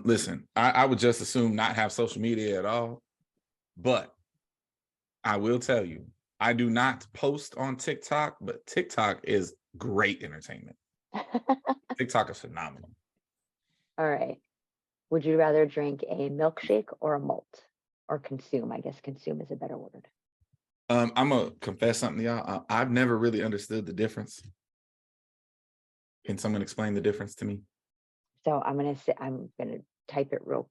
Listen, I would just assume not have social media at all, but I will tell you, I do not post on TikTok, but TikTok is great entertainment. TikTok is phenomenal. All right. Would you rather drink a milkshake or a malt? Or consume? I guess consume is a better word. I'm gonna confess something to y'all. I've never really understood the difference. Can someone explain the difference to me? So I'm gonna type it real.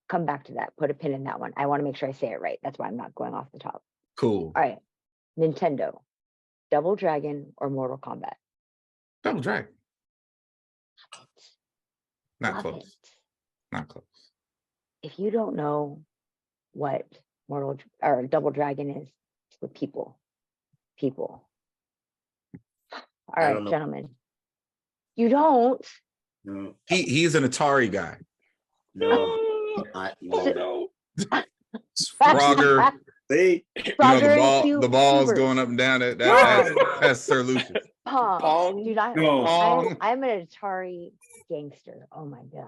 Come back to that. Put a pin in that one. I want to make sure I say it right. That's why I'm not going off the top. Cool. All right. Nintendo, Double Dragon or Mortal Kombat? Double Dragon. Not Love close. it. Not close. If you don't know what Double Dragon is, it's with people. All I right, don't know. gentlemen. You don't? No, He's an Atari guy. no, No. Frogger. See, Frogger The ball's Cubert. going up and down. That's Sir Lucius. Pong. Pong? Dude, Pong. I'm an Atari gangster. Oh my god.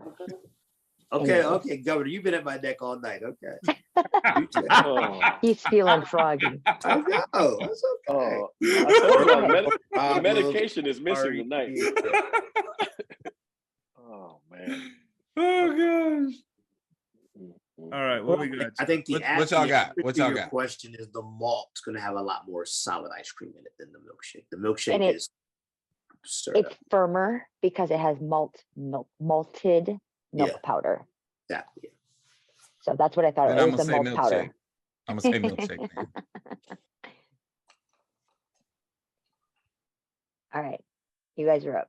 okay, Anyway. okay, Governor, you've been at my neck all night. Okay, Oh, He's feeling froggy. I know. That's okay. oh. I told you, the Problems, medication is missing sorry. tonight. Oh, man. Oh gosh. All right, what we got? I think the What y'all got? answer What to y'all your got? question is the malt's going to have a lot more solid ice cream in it than the milkshake. The And milkshake is stirred It's up. firmer because it has malted milk Yeah. powder. Exactly. Yeah. So that's what I thought. Then It I'm was gonna the say malt milkshake. powder. I'm gonna say milkshake. Man. All right. You guys are up.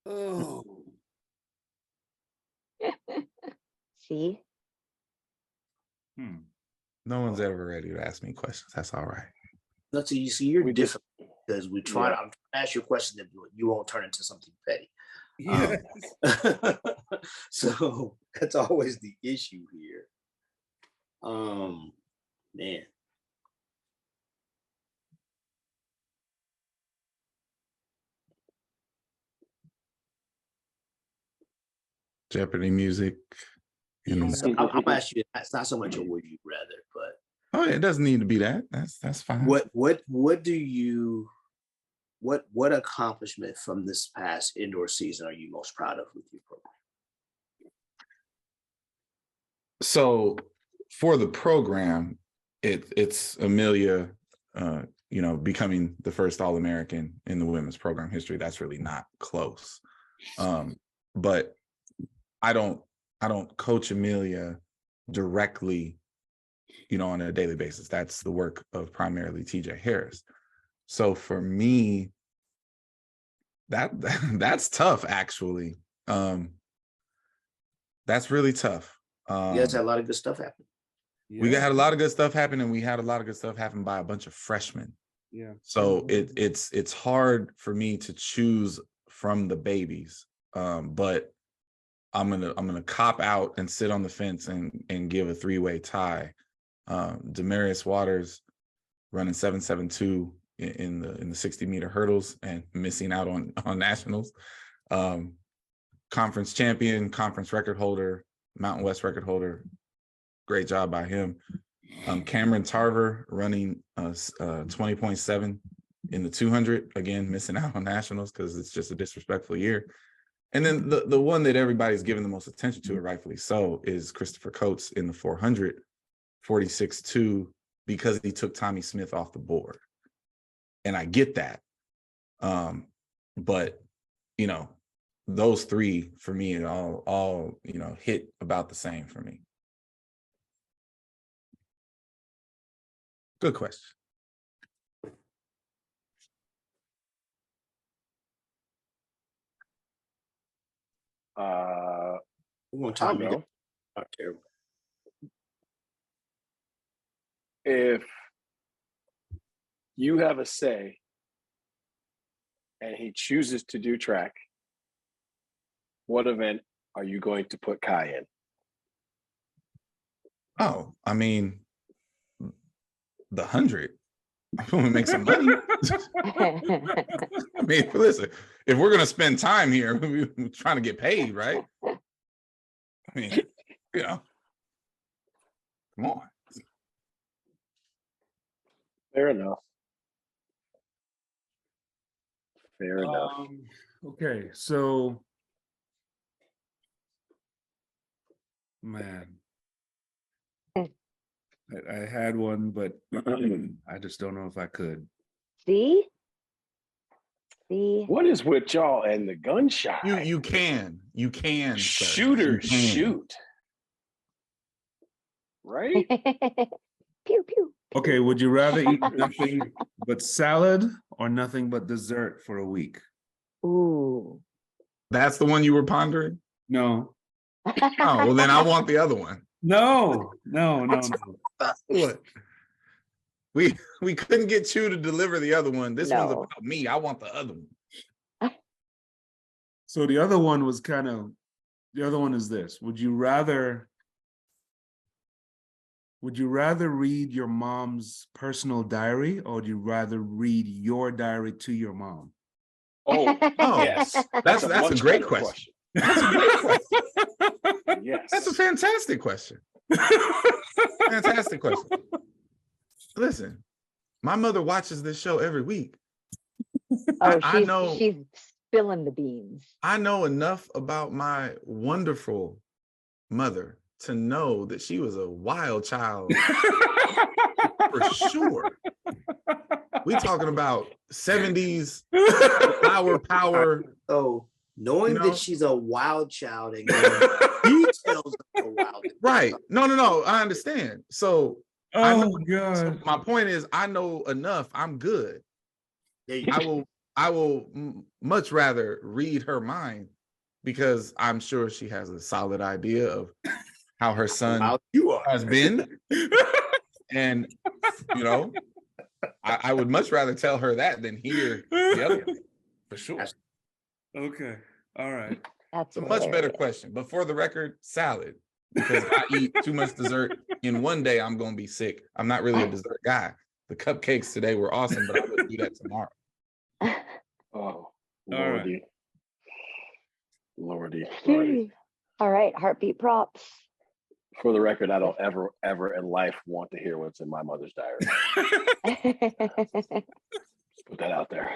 Oh, See? No one's ever ready to ask me questions. That's all right. no, so you see, you're We just- different because we try. Yeah. I'm trying to ask you a question that you won't turn into something petty. Yeah. So that's always the issue here. Man. Jeopardy music. So I'll ask you. It's not so much a would you rather, but Oh, it doesn't need to be that. That's fine. what do you what accomplishment from this past indoor season are you most proud of with your program? So for the program, it's Amelia, becoming the first All-American in the women's program history. That's really not close. But I don't coach Amelia directly, on a daily basis. That's the work of primarily TJ Harris. So for me, that's tough, actually. That's really tough. You guys had a lot of good stuff happen. We had a lot of good stuff happen, and we had a lot of good stuff happen by a bunch of freshmen. Yeah. So it's hard for me to choose from the babies. But I'm gonna cop out and sit on the fence and give a three-way tie. Demarius Waters running 7.72 in the 60-meter hurdles and missing out on nationals. Conference champion, conference record holder, Mountain West record holder. Great job by him. Cameron Tarver running 20.7 in the 200, again missing out on nationals because it's just a disrespectful year. And then the one that everybody's giving the most attention to, rightfully so, is Christopher Coates in the 400, 46.2, because he took Tommy Smith off the board. And I get that. But, those three for me all hit about the same for me. Good question. One I time don't you know. got terrible. If you have a say and he chooses to do track, what event are you going to put Kai in? Oh, I mean, the 100. I want to make some money. I mean, listen, if we're gonna spend time here, we're trying to get paid, right? I mean, you know, come on. Fair enough. Fair enough. Okay, so man, I had one, but I just don't know if I could. See? See? What is with y'all and the gunshot? You can, sir. Shooter You can. shoot. Right? Pew pew. Okay, would you rather eat nothing but salad or nothing but dessert for a week? Ooh. That's the one you were pondering? No. Oh, well, then I want the other one. No. What? We couldn't get you to deliver the other one. This one's No. about me. I want the other one. So the other one was the other one is this. Would you rather read your mom's personal diary, or would you rather read your diary to your mom? Oh, Oh, yes. That's a much great better question. That's a great question. Yes. That's a fantastic question. Fantastic question. Listen, my mother watches this show every week. Oh, I know. she's spilling the beans. I know enough about my wonderful mother to know that she was a wild child for sure. We talking about 70s flower power. Oh, knowing You know? that she's a wild child and knowing details of the wild. Right. No. I understand. So I Oh know, God. so my point is, I know enough. I'm good. There you go. I will much rather read her mind, because I'm sure she has a solid idea of how her son Wild you are. has been. And, you know, I would much rather tell her that than hear the other one, for sure. Okay. All right. That's It's a much better hilarious. question. But for the record, salad. Because I eat too much dessert in one day, I'm going to be sick. I'm not really a dessert guy. The cupcakes today were awesome, but I would do that tomorrow. Oh, All Lordy. All right, heartbeat props. For the record, I don't ever in life want to hear what's in my mother's diary. Put that out there.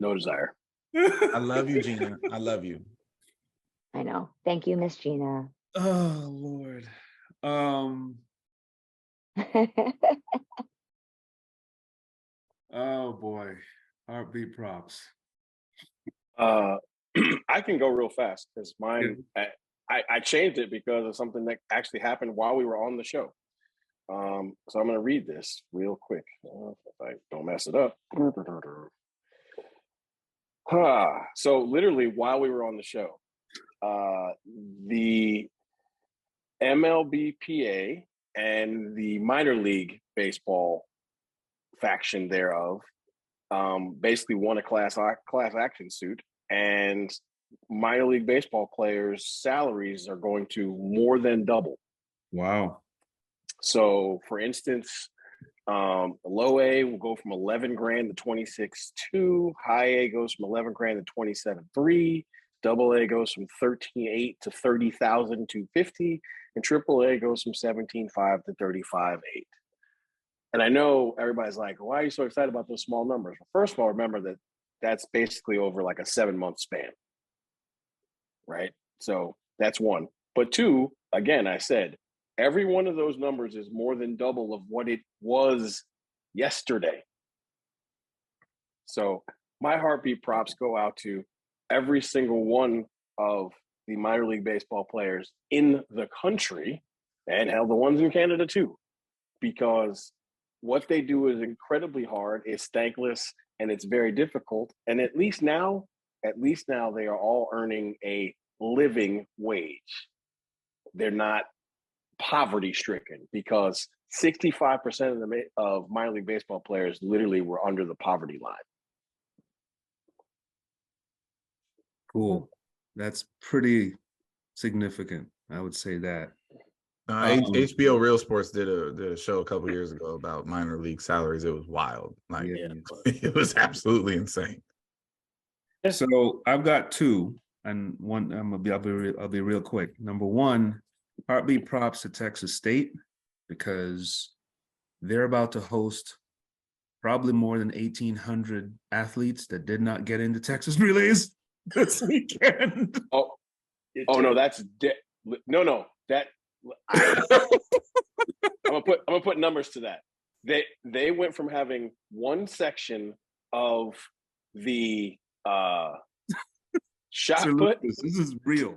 No desire. I love you, Gina. I love you. I know. Thank you, Miss Gina. Oh Lord. Oh boy. Heartbeat props. I can go real fast because mine. I changed it because of something that actually happened while we were on the show. So I'm going to read this real quick if I don't mess it up. So literally while we were on the show, the MLBPA and the minor league baseball faction thereof basically won a class action suit, and minor league baseball players' salaries are going to more than double. Wow. So, for instance, low A will go from 11 grand to 26.2. High A goes from 11 grand to 27.3. Double A goes from 13.8 to 30,250, and Triple A goes from 17.5 to 35.8. And I know everybody's like, why are you so excited about those small numbers? Well, first of all, remember that that's basically over like a 7-month span, right? So that's one. But two, again, I said, every one of those numbers is more than double of what it was yesterday. So my heartbeat props go out to every single one of the minor league baseball players in the country, and hell, the ones in Canada too, because what they do is incredibly hard, it's thankless, and it's very difficult. And at least now they are all earning a living wage. They're not poverty stricken, because 65% of minor league baseball players literally were under the poverty line. Cool. That's pretty significant. I would say that. HBO Real Sports did a show a couple years ago about minor league salaries. It was wild. Like Yeah. it was absolutely insane. So I've got two, and one I'll be real quick. Number one, heartbeat props to Texas State, because they're about to host probably more than 1,800 athletes that did not get into Texas relays this weekend. Oh no, that's no. That I'm gonna put numbers to that. They went from having one section of the shot So put. this is real.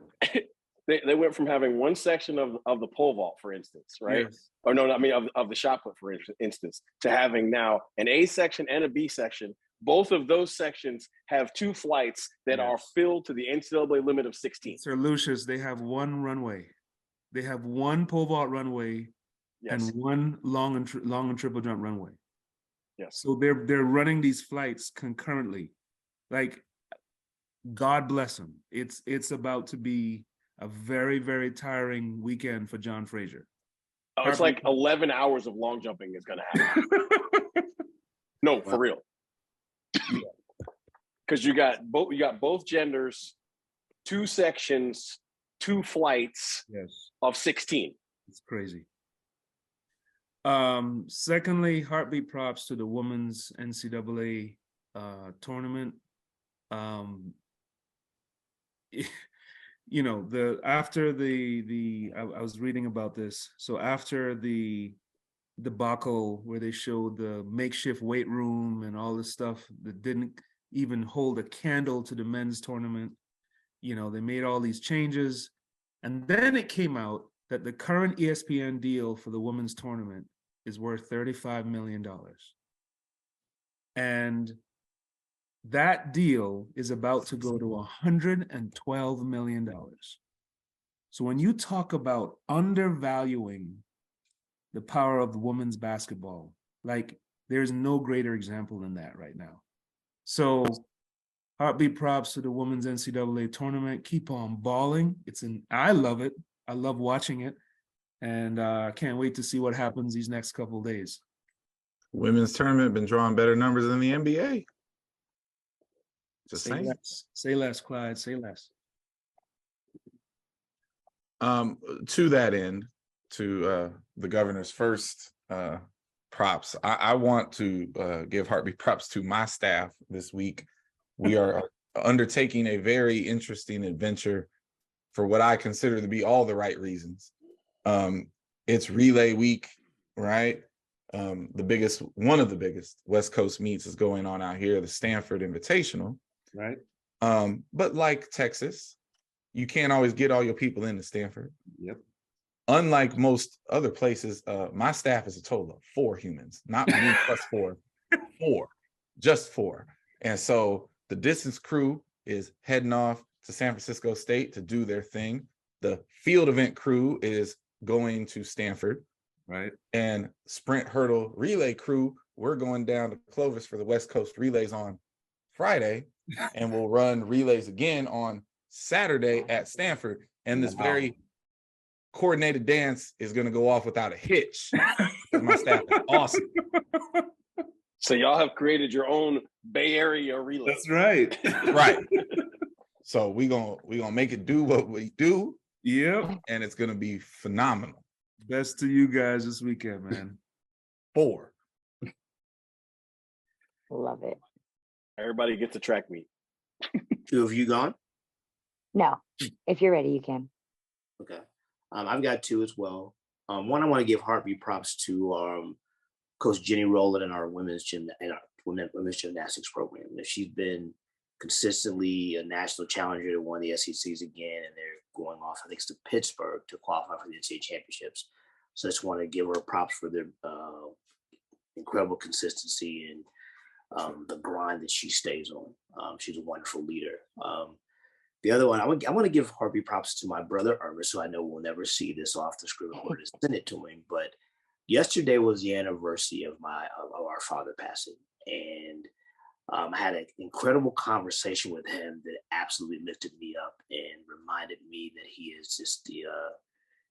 They went from having one section of the pole vault, for instance, right? Yes. Or no, I mean of the shot put, for instance, to having now an A section and a B section. Both of those sections have two flights that are filled to the NCAA limit of 16. Sir Lucius, they have one runway. They have one pole vault runway and one long and triple jump runway. Yes. So they're running these flights concurrently. Like, God bless them. It's about to be a very, very tiring weekend for John Frazier. Oh, it's like 11 hours of long jumping is going to happen. No, for real. Because you got both genders, two sections, two flights of 16. It's crazy. Secondly, heartbeat props to the women's NCAA tournament. You know, after I was reading about this. So after the debacle where they showed the makeshift weight room and all this stuff that didn't even hold a candle to the men's tournament, you know, they made all these changes, and then it came out that the current ESPN deal for the women's tournament is worth $35 million. And that deal is about to go to $112 million. So when you talk about undervaluing the power of women's basketball, like, there's no greater example than that right now. So heartbeat props to the women's NCAA tournament. Keep on balling. I love it. I love watching it. And I can't wait to see what happens these next couple of days. Women's tournament been drawing better numbers than the NBA. Just Say saying. less. Say less, Clyde. Say less. To that end, to the governor's first props, I want to give heartbeat props to my staff this week. We are undertaking a very interesting adventure for what I consider to be all the right reasons. It's relay week, right? One of the biggest West Coast meets is going on out here, the Stanford Invitational. Right. But like Texas, you can't always get all your people into Stanford. Yep. Unlike most other places, my staff is a total of 4 humans, not me plus 4, 4, just 4. And so the distance crew is heading off to San Francisco State to do their thing. The field event crew is going to Stanford. Right. And sprint hurdle relay crew, we're going down to Clovis for the West Coast relays on Friday, and we'll run relays again on Saturday at Stanford. And this very coordinated dance is going to go off without a hitch. My staff is awesome. So y'all have created your own Bay Area relay. That's right. Right. So we gonna make it do what we do. Yep. And it's gonna be phenomenal. Best to you guys this weekend, man. 4. Love it. Everybody gets a track meet. 2 of you gone? No, if you're ready, you can. Okay. I've got 2 as well. One, I want to give heartbeat props to Coach Jenny Rowland and our women's gymnastics program. She's been consistently a national challenger to won the SECs again, and they're going off, I think, to Pittsburgh to qualify for the NCAA championships. So I just want to give her props for their incredible consistency and the grind that she stays on. She's a wonderful leader. The other one, I want to give heartbeat props to my brother Ernest, who I know will never see this off the screen record, to send it to him. But yesterday was the anniversary of our father passing, and I had an incredible conversation with him that absolutely lifted me up and reminded me that he is just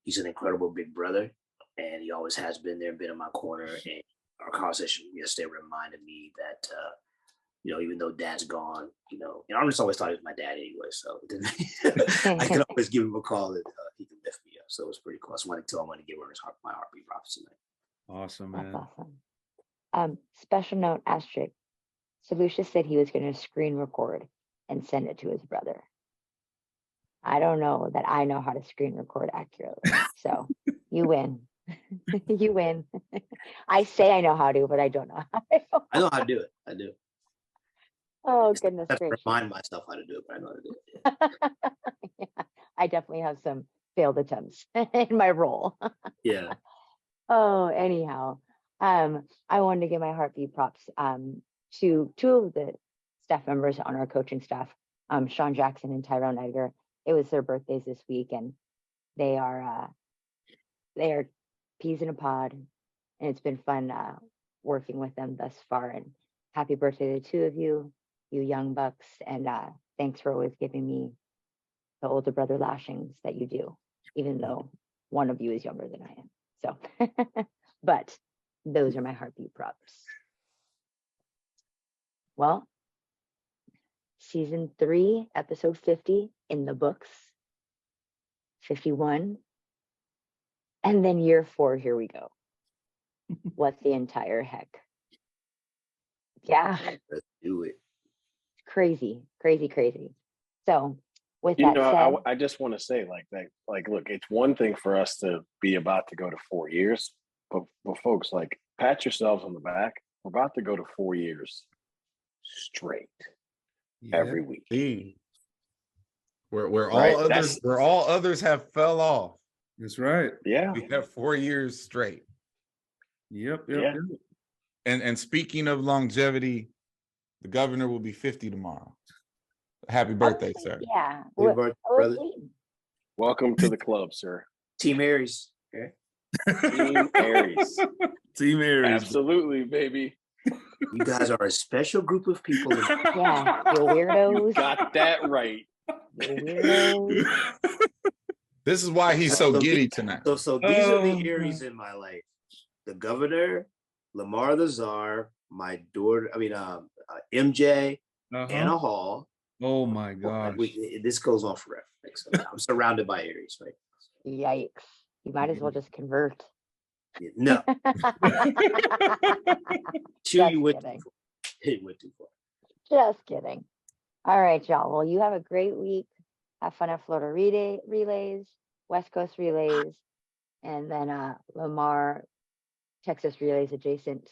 he's an incredible big brother, and he always has been there, been in my corner. And our conversation yesterday reminded me that, even though Dad's gone, I just always thought he was my dad anyway. So I can always give him a call and he can lift me up. So it was pretty cool. So I wanted to give her my heartbeat props tonight. Awesome, That's man. awesome. Special note, asterisk. So Lucius said he was going to screen record and send it to his brother. I don't know that I know how to screen record accurately. So you win. You win. I say I know how to, but I don't know how to. I know how to do it. I do. Oh, goodness I have to gracious. remind myself how to do it, but I know how to do it. Yeah, I definitely have some failed attempts in my role. Yeah. Oh, anyhow, I wanted to give my heartbeat props to two of the staff members on our coaching staff, Sean Jackson and Tyrone Edgar. It was their birthdays this week, and they are peas in a pod, and it's been fun working with them thus far. And happy birthday to the two of you, you young bucks, and thanks for always giving me the older brother lashings that you do, even though one of you is younger than I am. So, but those are my heartbeat props. Well, season 3, episode 50 in the books, 51. And then year 4, here we go. What the entire heck? Yeah, Let's do it. crazy. So with You that know, said, I just want to say look, it's one thing for us to be about to go to 4 years, but folks, pat yourselves on the back. We're about to go to 4 years straight every week. See, where Right, all others have fell off. That's right. Yeah. We have 4 years straight. Yep. Yeah. And speaking of longevity, the governor will be 50 tomorrow. Happy birthday, sir. yeah, Happy we're- birthday, I was brother. waiting. Welcome to the club, sir. Team Aries. Okay. Team Aries. Team Aries. Absolutely, baby. You guys are a special group of people. Yeah, you weirdos. Got that right. You weirdos. This is why he's so giddy tonight. So these are the Oh, Aries in my life: the governor, Lamar the Czar, my daughter. MJ, Anna Hall. Oh my gosh. This goes on forever. So I'm surrounded by Aries, right? Yikes. You might as well just convert. No, Just you went kidding. too far. It went too far. Just kidding. All right, y'all. Well, you have a great week. Have fun at Florida relays, West Coast relays, and then Lamar, Texas relays adjacent.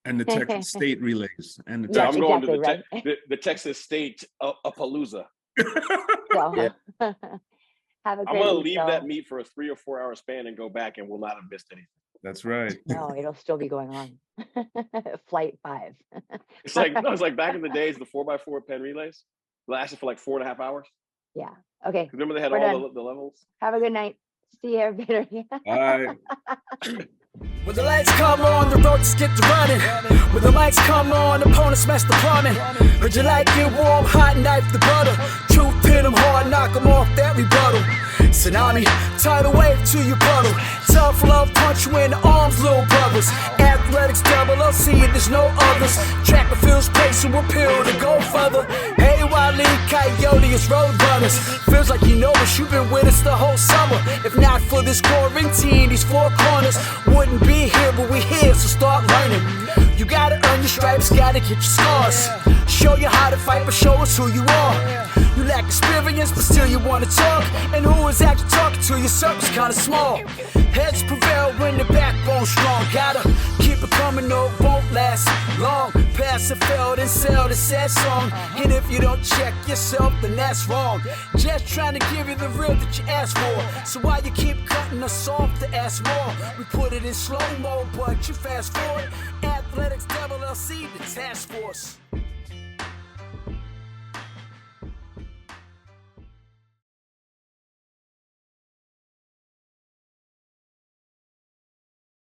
And the Texas State relays. And the Yeah, I'm Texas. going to exactly, the Texas State Palooza. So Yeah. have a I'm great going to week, leave y'all. that meet for a 3 or 4 hour span and go back and will not have missed anything. That's right. No, it'll still be going on. Flight 5. It's like back in the days, the 4x4 pen relays lasted for 4.5 hours. Yeah. Okay. Remember they had We're all done. the levels? Have a good night. See you later. All right. When the lights come on, the road just get to running. When the lights come on, opponents smash the plumbing. Heard you like it warm, hot knife the butter. Truth pin 'em hard, knock 'em off that rebuttal. Tsunami, tidal wave to your puddle. Tough love, punch you in the arms, little brothers. Athletics LLC, there's no others. Track and field's place and we'll peel to go further. Hey, Wally, Coyote, it's road runners. Feels like you know us, you've been with us the whole summer. If not for this quarantine, these 4 corners wouldn't be here, but we here, so start learning. You gotta earn your stripes, gotta get your scars. Show you how to fight, but show us who you are. You lack experience, but still you wanna talk. And who is actually talking to you? Circle's kinda small. Heads prevail when the backbone's strong. Gotta keep it coming, no, it won't last long. Pass and failed and sell the sad song. And if you don't check yourself, then that's wrong. Just trying to give you the real that you asked for. So why you keep cutting us off to ask more? We put it in slow-mo, but you fast forward. Athletics LLC, the task force.